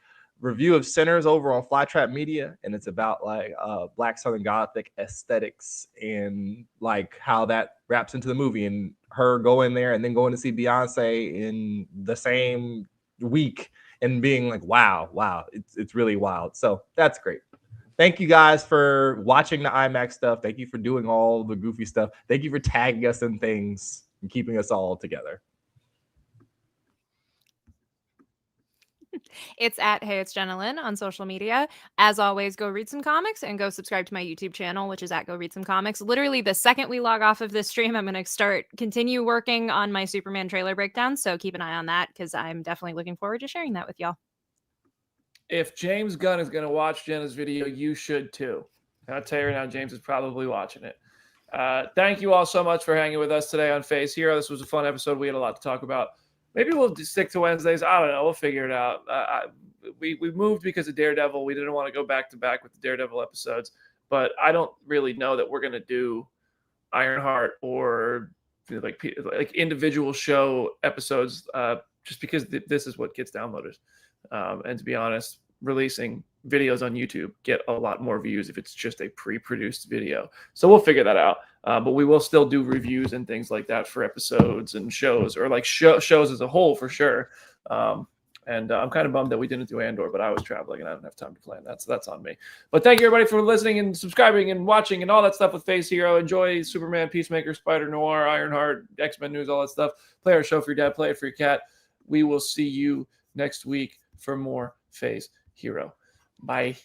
review of Sinners over on Flytrap Media, and it's about like Black Southern Gothic aesthetics and like how that wraps into the movie, and her going there and then going to see Beyonce in the same week and being like, wow, it's really wild. So that's great. Thank you guys for watching the IMAX stuff. Thank you for doing all the goofy stuff. Thank you for tagging us in things and keeping us all together. It's at Hey It's Jenna Lynn on social media. As always, go read some comics and go subscribe to my YouTube channel, which is at Go Read Some Comics. Literally, the second we log off of this stream, I'm going to continue working on my Superman trailer breakdown. So keep an eye on that because I'm definitely looking forward to sharing that with y'all. If James Gunn is going to watch Jenna's video, you should too. And I'll tell you right now, James is probably watching it. Thank you all so much for hanging with us today on Face Hero. This was a fun episode. We had a lot to talk about. Maybe we'll just stick to Wednesdays. I don't know. We'll figure it out. We moved because of Daredevil. We didn't want to go back to back with the Daredevil episodes, but I don't really know that we're going to do Ironheart or like individual show episodes just because this is what gets downloaders. And to be honest, releasing videos on YouTube get a lot more views if it's just a pre-produced video. So we'll figure that out. But we will still do reviews and things like that for episodes and shows, or like shows as a whole for sure. And I'm kind of bummed that we didn't do Andor, but I was traveling and I didn't have time to plan that. So that's on me. But thank you everybody for listening and subscribing and watching and all that stuff with Face Hero. Enjoy Superman, Peacemaker, Spider-Noir, Ironheart, X-Men news, all that stuff. Play our show for your dad, play it for your cat. We will see you next week for more Face Hero. Bye.